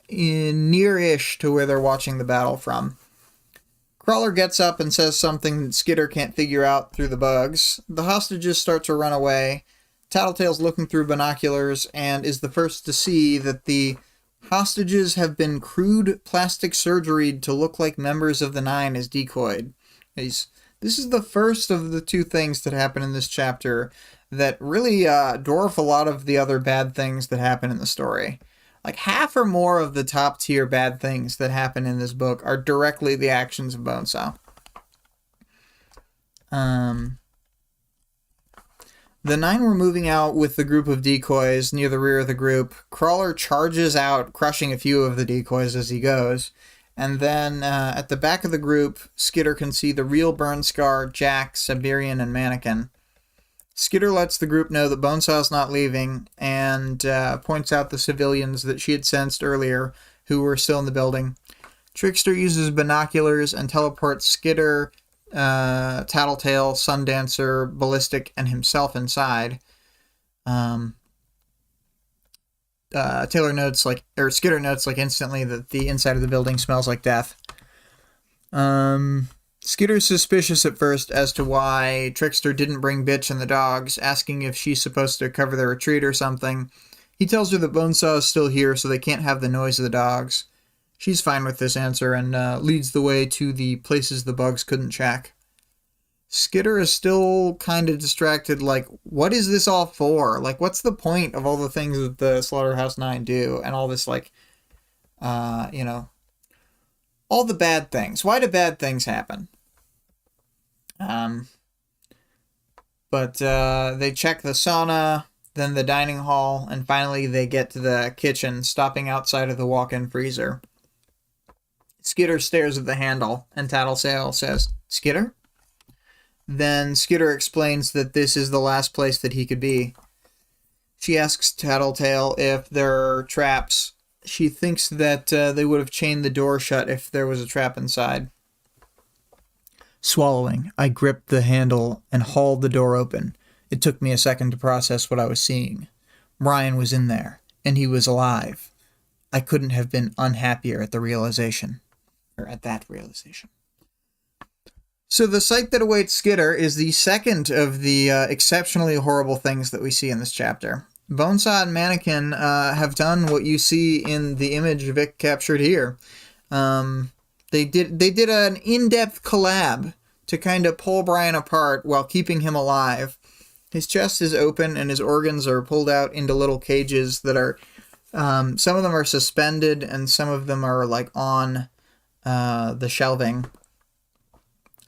near-ish to where they're watching the battle from. Crawler gets up and says something that Skitter can't figure out through the bugs. The hostages start to run away. Tattletale's looking through binoculars and is the first to see that the hostages have been crude plastic surgery to look like members of the 9 as decoyed. This is the first of the 2 things that happen in this chapter that really dwarf a lot of the other bad things that happen in the story. Like half or more of the top tier bad things that happen in this book are directly the actions of Bonesaw. The 9 were moving out with the group of decoys near the rear of the group. Crawler charges out, crushing a few of the decoys as he goes. And then at the back of the group, Skitter can see the real burn scar, Jack, Siberian, and Mannequin. Skitter lets the group know that Bonesaw's not leaving and points out the civilians that she had sensed earlier who were still in the building. Trickster uses binoculars and teleports Skitter, Tattletale, Sundancer, Ballistic, and himself inside. Skitter notes instantly that the inside of the building smells like death. Skitter's suspicious at first as to why Trickster didn't bring Bitch and the dogs, asking if she's supposed to cover the retreat or something. He tells her that Bonesaw is still here, so they can't have the noise of the dogs. She's fine with this answer and leads the way to the places the bugs couldn't check. Skitter is still kind of distracted, like, what is this all for? Like, what's the point of all the things that the Slaughterhouse 9 do, and all this, like, all the bad things. Why do bad things happen? But they check the sauna, then the dining hall, and finally they get to the kitchen, stopping outside of the walk-in freezer. Skitter stares at the handle, and Tattletale says, "Skitter?" Then Skitter explains that this is the last place that he could be. She asks Tattletale if there are traps. She thinks that they would have chained the door shut if there was a trap inside. Swallowing, I gripped the handle and hauled the door open. It took me a second to process what I was seeing. Brian was in there, and he was alive. I couldn't have been unhappier at that realization. So the sight that awaits Skitter is the second of the exceptionally horrible things that we see in this chapter. Bonesaw and Mannequin have done what you see in the image Vic captured here. They did an in-depth collab to kind of pull Brian apart while keeping him alive. His chest is open and his organs are pulled out into little cages that are, some of them are suspended and some of them are like on the shelving.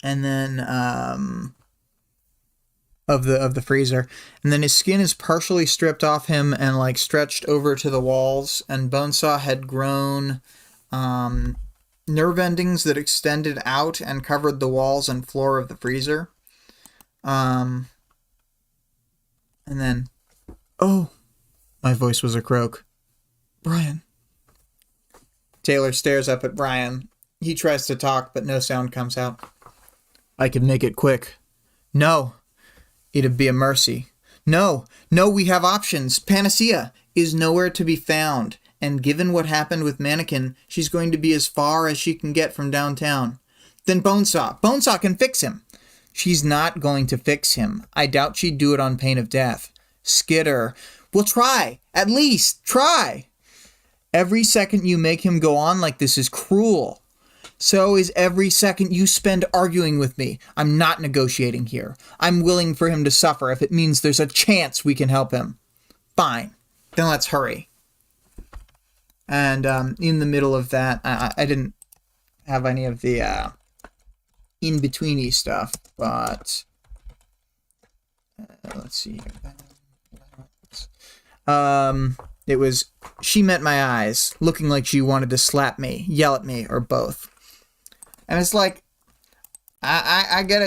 And then of the freezer, and then his skin is partially stripped off him and like stretched over to the walls, and Bonesaw had grown nerve endings that extended out and covered the walls and floor of the freezer. And then, oh, my voice was a croak. Brian. Taylor stares up at Brian. He tries to talk, but no sound comes out. I could make it quick. No. It'd be a mercy. No, we have options. Panacea is nowhere to be found, and given what happened with Mannequin, she's going to be as far as she can get from downtown. Then Bonesaw can fix him. She's not going to fix him. I doubt she'd do it on pain of death. Skitter, we'll try. At least, try. Every second you make him go on like this is cruel. So is every second you spend arguing with me. I'm not negotiating here. I'm willing for him to suffer if it means there's a chance we can help him. Fine. Then let's hurry. And in the middle of that, I didn't have any of the in-betweeny stuff, but let's see here. It was, she met my eyes, looking like she wanted to slap me, yell at me, or both. And it's like, I get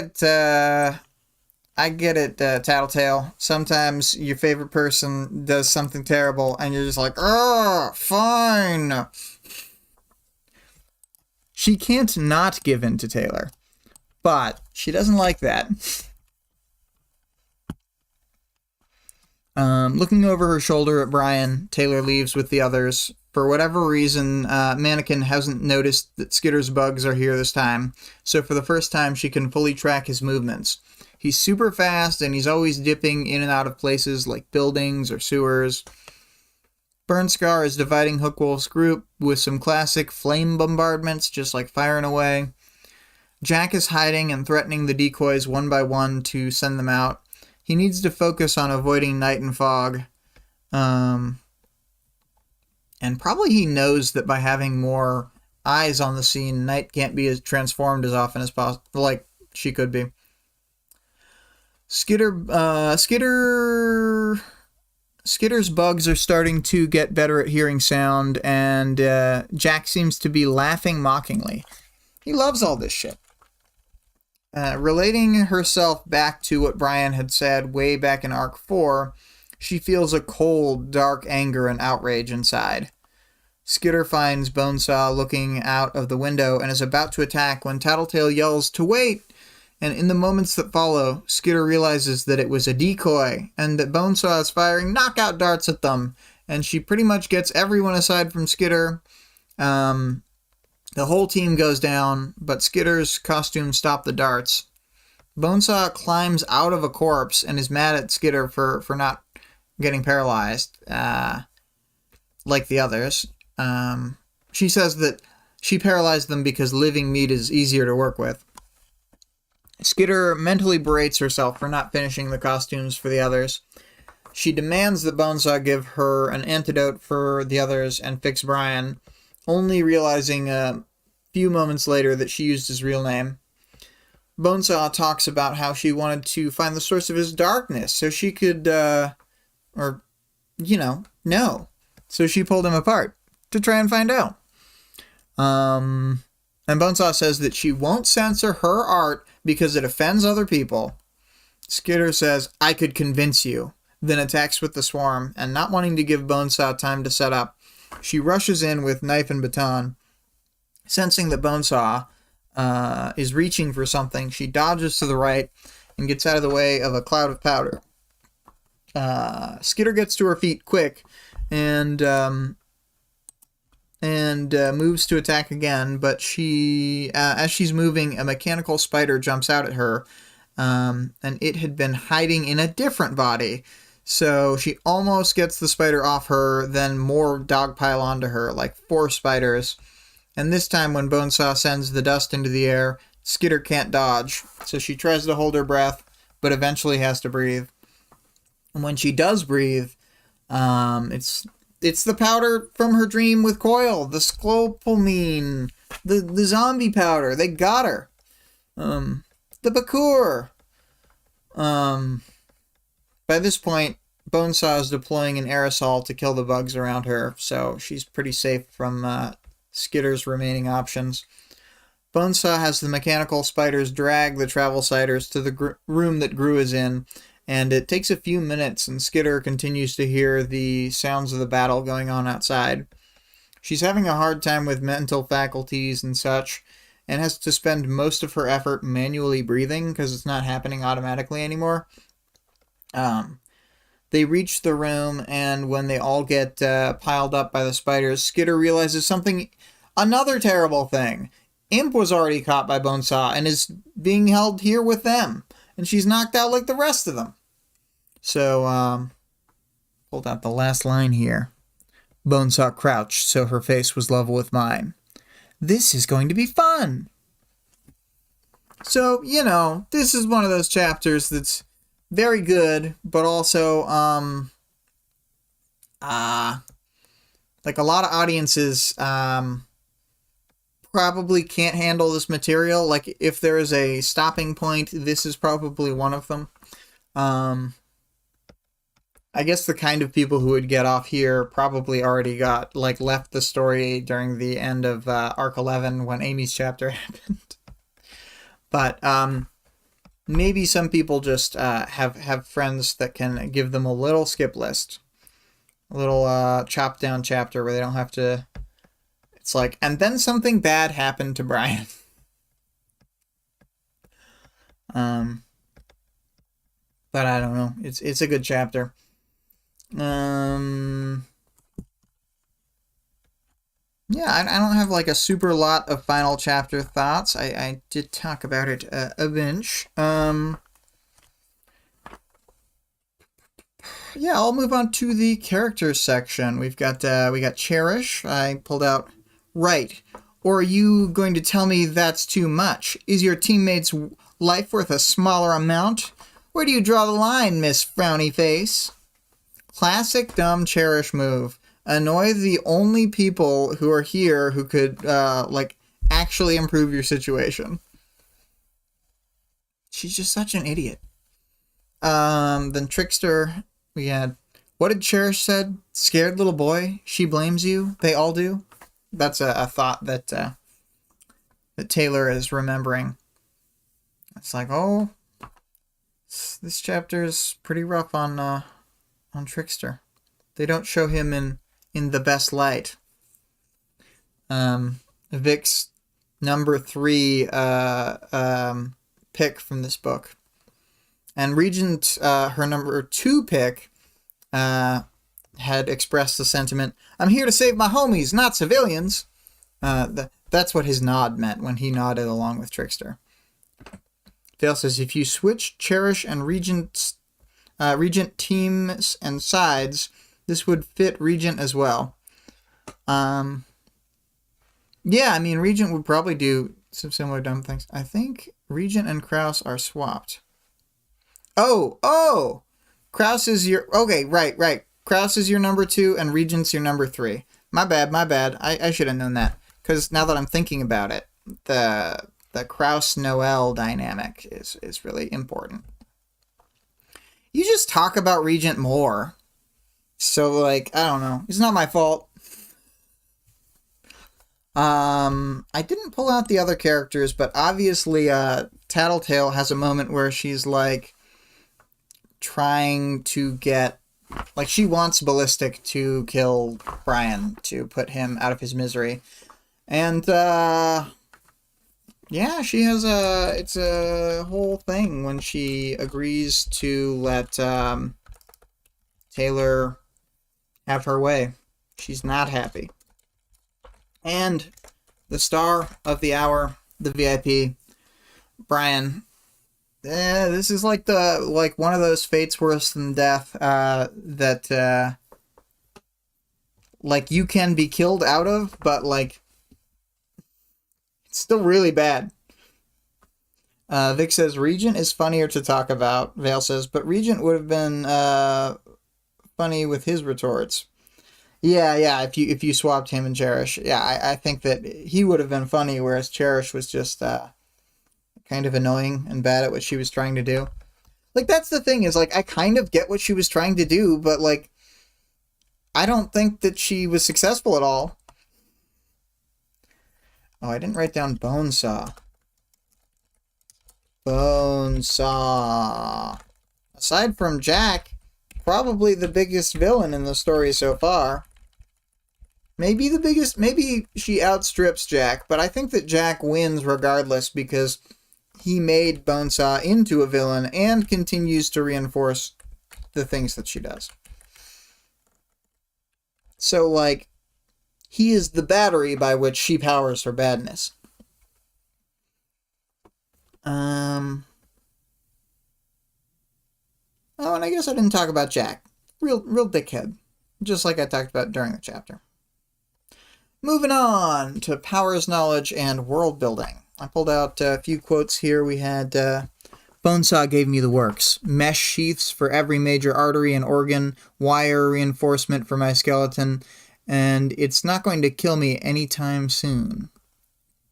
it, Tattletale. Sometimes your favorite person does something terrible, and you're just like, oh, fine. She can't not give in to Taylor, but she doesn't like that. Looking over her shoulder at Brian, Taylor leaves with the others. For whatever reason, Mannequin hasn't noticed that Skitter's bugs are here this time, so for the first time she can fully track his movements. He's super fast, and he's always dipping in and out of places like buildings or sewers. Burnscar is dividing Hookwolf's group with some classic flame bombardments, just like firing away. Jack is hiding and threatening the decoys one by one to send them out. He needs to focus on avoiding night and fog. And probably he knows that by having more eyes on the scene, Night can't be as transformed as often as possible, like she could be. Skitter's bugs are starting to get better at hearing sound, and Jack seems to be laughing mockingly. He loves all this shit. Relating herself back to what Brian had said way back in Arc 4, she feels a cold, dark anger and outrage inside. Skitter finds Bonesaw looking out of the window and is about to attack when Tattletale yells to wait, and in the moments that follow, Skitter realizes that it was a decoy and that Bonesaw is firing knockout darts at them, and she pretty much gets everyone aside from Skitter. The whole team goes down, but Skitter's costume stopped the darts. Bonesaw climbs out of a corpse and is mad at Skitter for not getting paralyzed, like the others. She says that she paralyzed them because living meat is easier to work with. Skitter mentally berates herself for not finishing the costumes for the others. She demands that Bonesaw give her an antidote for the others and fix Brian, only realizing a few moments later that she used his real name. Bonesaw talks about how she wanted to find the source of his darkness so she could, know. So she pulled him apart to try and find out. And Bonesaw says that she won't censor her art because it offends other people. Skitter says, I could convince you, then attacks with the swarm, and not wanting to give Bonesaw time to set up, she rushes in with knife and baton. Sensing that Bonesaw is reaching for something, she dodges to the right and gets out of the way of a cloud of powder. Skitter gets to her feet quick and moves to attack again, but as she's moving, a mechanical spider jumps out at her, and it had been hiding in a different body. So she almost gets the spider off her, then more dogpile onto her, like 4 spiders. And this time when Bonesaw sends the dust into the air, Skitter can't dodge, so she tries to hold her breath, but eventually has to breathe. And when she does breathe, it's the powder from her dream with Coil, the scopamine, the zombie powder. They got her. The Bakur. By this point, Bonesaw is deploying an aerosol to kill the bugs around her, so she's pretty safe from Skitter's remaining options. Bonesaw has the mechanical spiders drag the travel siders to the room that Gru is in, and it takes a few minutes, and Skitter continues to hear the sounds of the battle going on outside. She's having a hard time with mental faculties and such, and has to spend most of her effort manually breathing because it's not happening automatically anymore. They reach the room, and when they all get piled up by the spiders, Skitter realizes another terrible thing. Imp was already caught by Bonesaw and is being held here with them, and she's knocked out like the rest of them. So, pulled out the last line here. Bonesaw crouched so her face was level with mine. This is going to be fun! So, this is one of those chapters that's very good, but also, a Like, a lot of audiences probably can't handle this material. Like, if there is a stopping point, this is probably one of them. I guess the kind of people who would get off here probably already got, like, left the story during the end of Arc 11 when Amy's chapter happened. But maybe some people just have friends that can give them a little skip list. A little chopped down chapter where they don't have to... It's like, and then something bad happened to Brian. But I don't know. It's a good chapter. Yeah, I don't have like a super lot of final chapter thoughts. I did talk about it a bunch. Yeah, I'll move on to the characters section. We got Cherish. I pulled out right. Or are you going to tell me that's too much? Is your teammate's life worth a smaller amount? Where do you draw the line, Miss Frowny Face? Classic dumb Cherish move. Annoy the only people who are here who could, like, actually improve your situation. She's just such an idiot. Then Trickster, we had, what did Cherish said? Scared little boy, she blames you, they all do. That's a thought that Taylor is remembering. It's like, oh, this chapter is pretty rough on Trickster. They don't show him in the best light. Vic's number 3 pick from this book. And Regent, her number 2 pick, had expressed the sentiment, I'm here to save my homies, not civilians. That's what his nod meant when he nodded along with Trickster. Dale says, if you switch Cherish and Regent teams and sides, this would fit Regent as well. Yeah, I mean, Regent would probably do some similar dumb things. I think Regent and Kraus are swapped. Oh! Kraus is your... Okay, right. Kraus is your number 2 and Regent's your number 3. My bad. I should have known that. Because now that I'm thinking about it, the Kraus-Noel dynamic is really important. You just talk about Regent more. So, like, I don't know. It's not my fault. I didn't pull out the other characters, but obviously Tattletale has a moment where she's, like, trying to get... Like, she wants Ballistic to kill Brian, to put him out of his misery. And, yeah, she has it's a whole thing when she agrees to let Taylor have her way. She's not happy. And the star of the hour, the VIP, Brian. This is like one of those fates worse than death that like you can be killed out of, but like it's still really bad. Vic says Regent is funnier to talk about. Vale says, but Regent would have been funny with his retorts. Yeah. If you swapped him and Cherish, yeah, I think that he would have been funny, whereas Cherish was just kind of annoying and bad at what she was trying to do. Like, that's the thing, is like I kind of get what she was trying to do, but like I don't think that she was successful at all. Oh, I didn't write down Bonesaw. Aside from Jack, probably the biggest villain in the story so far. Maybe the biggest, maybe she outstrips Jack, but I think that Jack wins regardless because he made Bonesaw into a villain and continues to reinforce the things that she does. So, like, he is the battery by which she powers her badness. Oh, and I guess I didn't talk about Jack. Real dickhead. Just like I talked about during the chapter. Moving on to powers, knowledge, and world building. I pulled out a few quotes here. We had, Bonesaw gave me the works. Mesh sheaths for every major artery and organ, wire reinforcement for my skeleton, and it's not going to kill me anytime soon.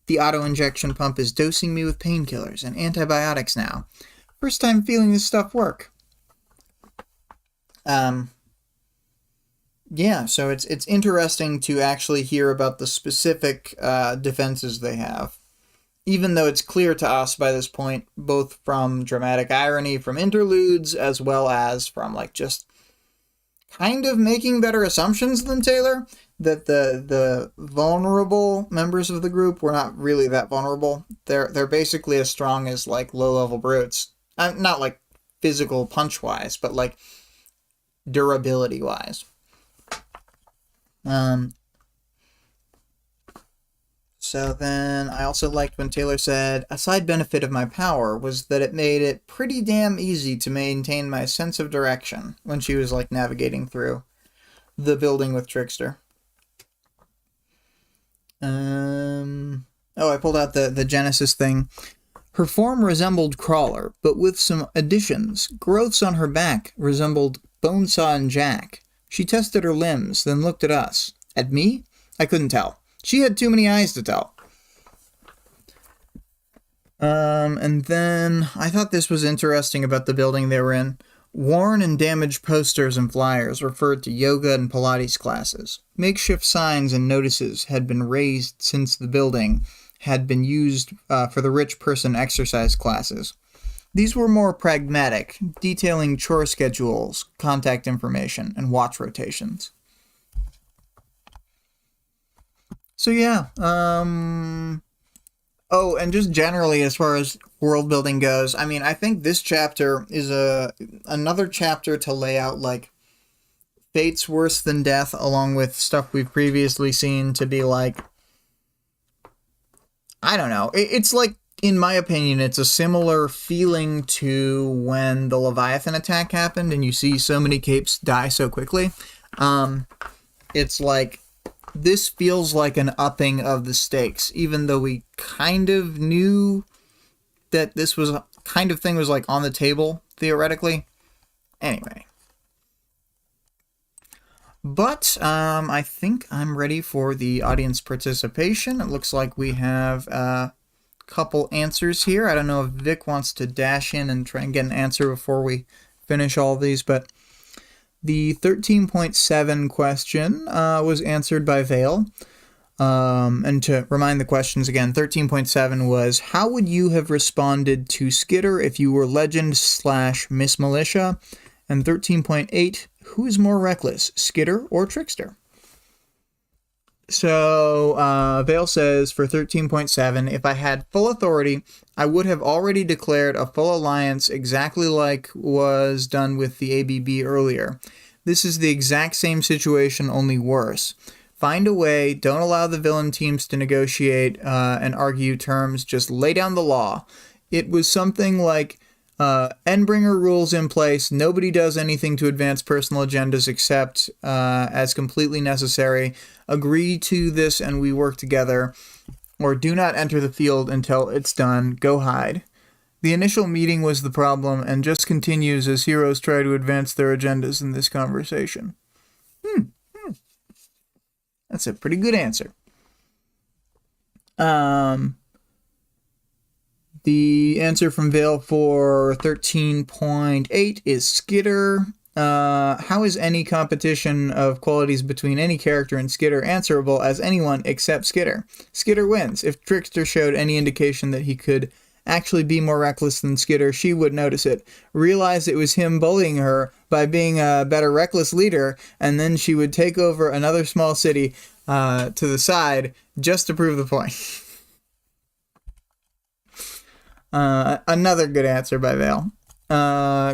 The auto-injection pump is dosing me with painkillers and antibiotics now. First time feeling this stuff work. Yeah, so it's interesting to actually hear about the specific defenses they have. Even though it's clear to us by this point, both from dramatic irony from interludes, as well as from, like, just kind of making better assumptions than Taylor, that the vulnerable members of the group were not really that vulnerable. They're basically as strong as, like, low-level brutes. Not, like, physical punch-wise, but, like, durability-wise. So then I also liked when Taylor said, a side benefit of my power was that it made it pretty damn easy to maintain my sense of direction when she was, like, navigating through the building with Trickster. I pulled out the Genesis thing. Her form resembled Crawler, but with some additions. Growths on her back resembled Bonesaw and Jack. She tested her limbs, then looked at us. At me? I couldn't tell. She had too many eyes to tell. And then I thought this was interesting about the building they were in. Worn and damaged posters and flyers referred to yoga and Pilates classes. Makeshift signs and notices had been raised since the building had been used for the rich person exercise classes. These were more pragmatic, detailing chore schedules, contact information, and watch rotations. So yeah, and just generally as far as world building goes, I mean, I think this chapter is another chapter to lay out, like, fate's worse than death, along with stuff we've previously seen to be like, I don't know, it's like, in my opinion, it's a similar feeling to when the Leviathan attack happened and you see so many capes die so quickly. It's like, this feels like an upping of the stakes, even though we kind of knew that this was kind of thing was, like, on the table, theoretically. Anyway. But, I think I'm ready for the audience participation. It looks like we have a couple answers here. I don't know if Vic wants to dash in and try and get an answer before we finish all these, but the 13.7 question was answered by Vale. And to remind the questions again, 13.7 was, how would you have responded to Skitter if you were Legend/Miss Militia? And 13.8, who is more reckless, Skitter or Trickster? So, Vale says, for 13.7, if I had full authority, I would have already declared a full alliance exactly like was done with the ABB earlier. This is the exact same situation, only worse. Find a way, don't allow the villain teams to negotiate and argue terms, just lay down the law. It was something like, Endbringer rules in place, nobody does anything to advance personal agendas except as completely necessary. Agree to this and we work together, or do not enter the field until it's done, go hide. The initial meeting was the problem and just continues as heroes try to advance their agendas in this conversation. That's a pretty good answer. The answer from Vale for 13.8 is Skitter. How is any competition of qualities between any character and Skitter answerable as anyone except Skitter? Skitter wins. If Trickster showed any indication that he could actually be more reckless than Skitter, she would notice it, realize it was him bullying her by being a better reckless leader, and then she would take over another small city to the side just to prove the point. Another good answer by Vale.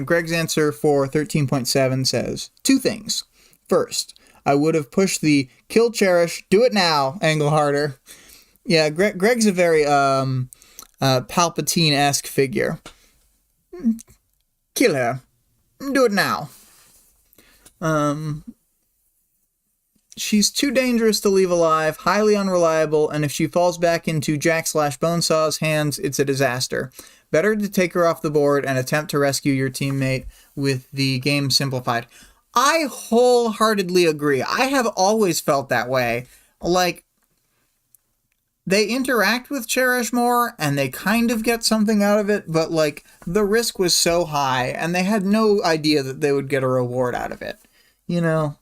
Greg's answer for 13.7 says, 2 things. First, I would have pushed the kill, cherish, do it now angle harder. Yeah, Greg's a very Palpatine-esque figure. Kill her. Do it now. She's too dangerous to leave alive, highly unreliable, and if she falls back into Jack/Bonesaw's hands, it's a disaster. Better to take her off the board and attempt to rescue your teammate with the game simplified. I wholeheartedly agree. I have always felt that way. Like, they interact with Cherish more, and they kind of get something out of it, but, like, the risk was so high, and they had no idea that they would get a reward out of it. You know?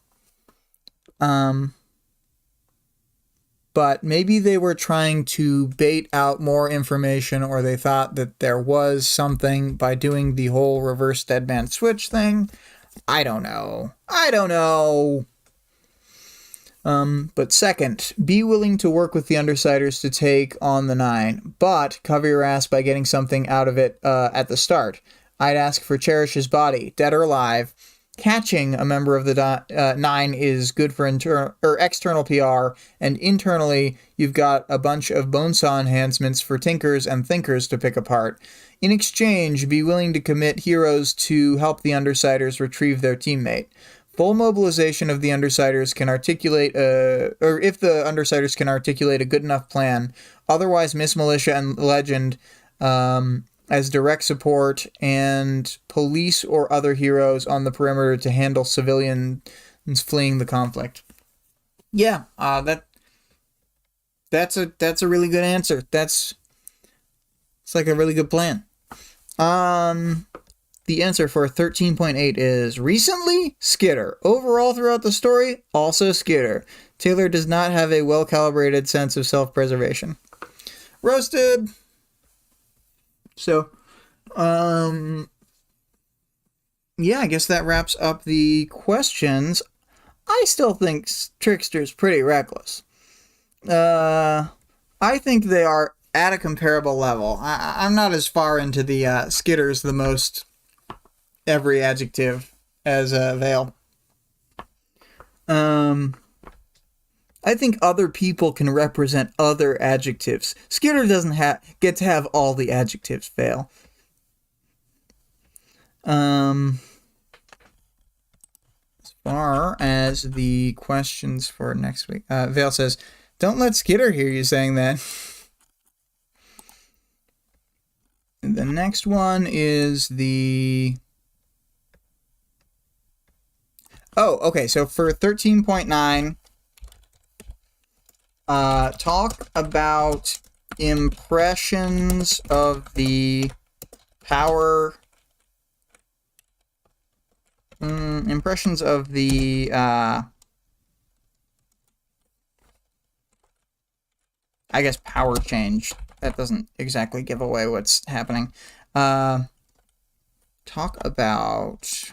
But maybe they were trying to bait out more information, or they thought that there was something by doing the whole reverse dead man switch thing. I don't know. But second, be willing to work with the Undersiders to take on the 9, but cover your ass by getting something out of it at the start. I'd ask for Cherish's body, dead or alive. Catching a member of the 9 is good for external PR, and internally, you've got a bunch of bonesaw enhancements for Tinkers and Thinkers to pick apart. In exchange, be willing to commit heroes to help the Undersiders retrieve their teammate. Full mobilization of the Undersiders can articulate if the Undersiders can articulate a good enough plan. Otherwise, Miss Militia and Legend as direct support, and police or other heroes on the perimeter to handle civilians fleeing the conflict. Yeah, that's a really good answer. It's like a really good plan. The answer for 13.8 is recently Skitter. Overall throughout the story, also Skitter. Taylor does not have a well-calibrated sense of self-preservation. Roasted. So, yeah, I guess that wraps up the questions. I still think Trickster's pretty reckless. I think they are at a comparable level. I'm not as far into the Skitter's the most every adjective as Vale. I think other people can represent other adjectives. Skitter doesn't get to have all the adjectives, Vale. As far as the questions for next week, Vale says, don't let Skitter hear you saying that. The next one is the... Oh, okay, so for 13.9... talk about impressions of the power... impressions of the, I guess power change. That doesn't exactly give away what's happening. Talk about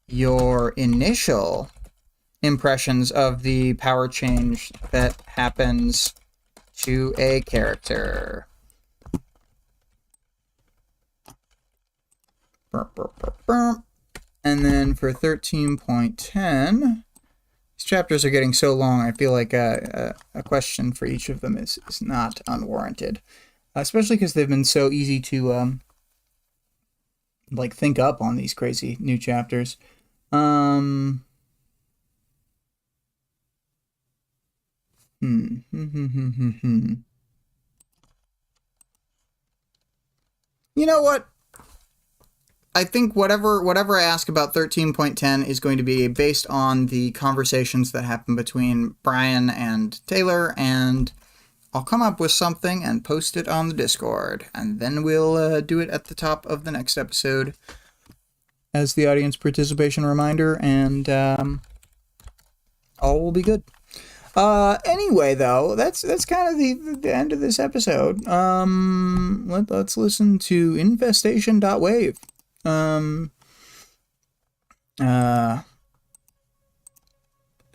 your initial impressions of the power change that happens to a character. And then for 13.10, these chapters are getting so long, I feel like a question for each of them is not unwarranted. Especially because they've been so easy to like think up on these crazy new chapters. You know what? I think whatever I ask about 13.10 is going to be based on the conversations that happen between Brian and Taylor, and I'll come up with something and post it on the Discord, and then we'll do it at the top of the next episode as the audience participation reminder, and all will be good. Anyway, though, that's kind of the end of this episode. Let's listen to Infestation.wave.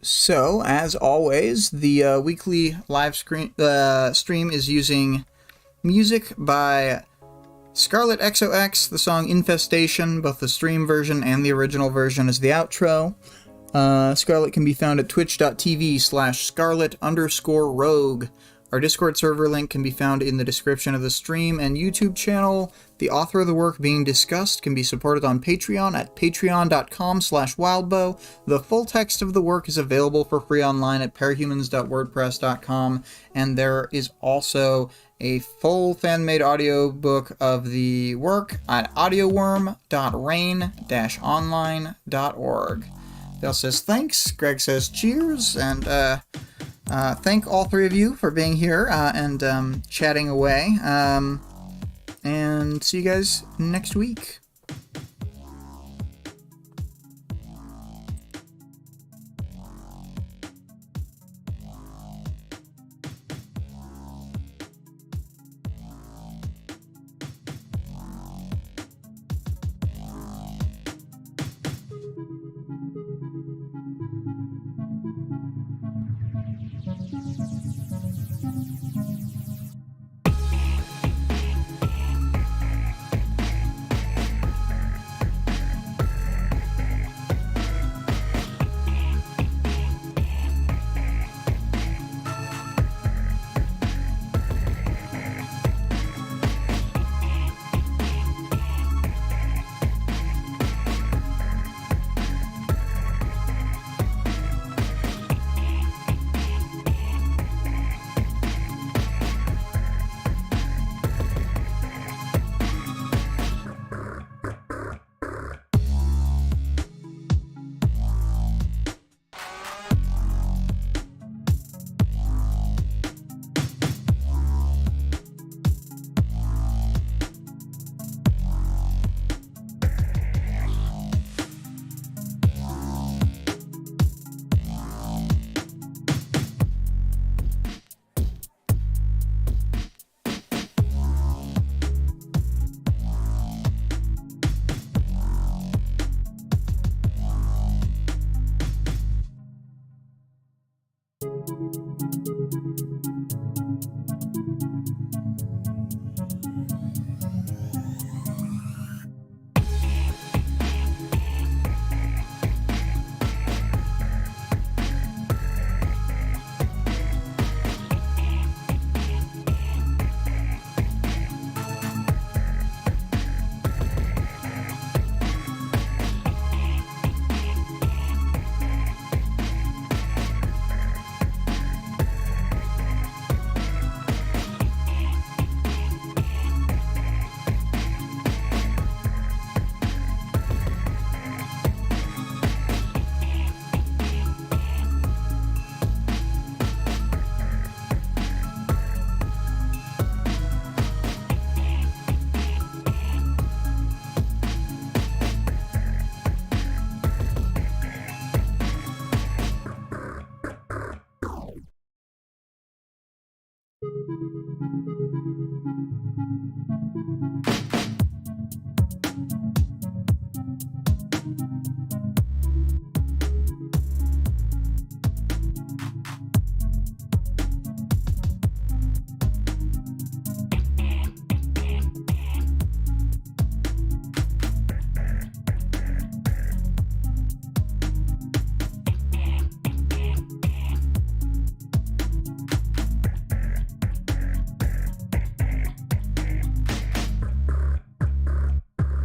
So, as always, the weekly live stream is using music by ScarlettXOX, the song Infestation, both the stream version and the original version as the outro. Scarlett can be found at twitch.tv/Scarlett_Rogue, Our Discord server link can be found in the description of the stream and YouTube channel. The author of the work being discussed can be supported on Patreon at patreon.com/wildbow. The full text of the work is available for free online at parahumans.wordpress.com, and there is also a full fan-made audiobook of the work at audioworm.rain-online.org. Dale says thanks, Greg says cheers, and thank all three of you for being here and chatting away. And see you guys next week.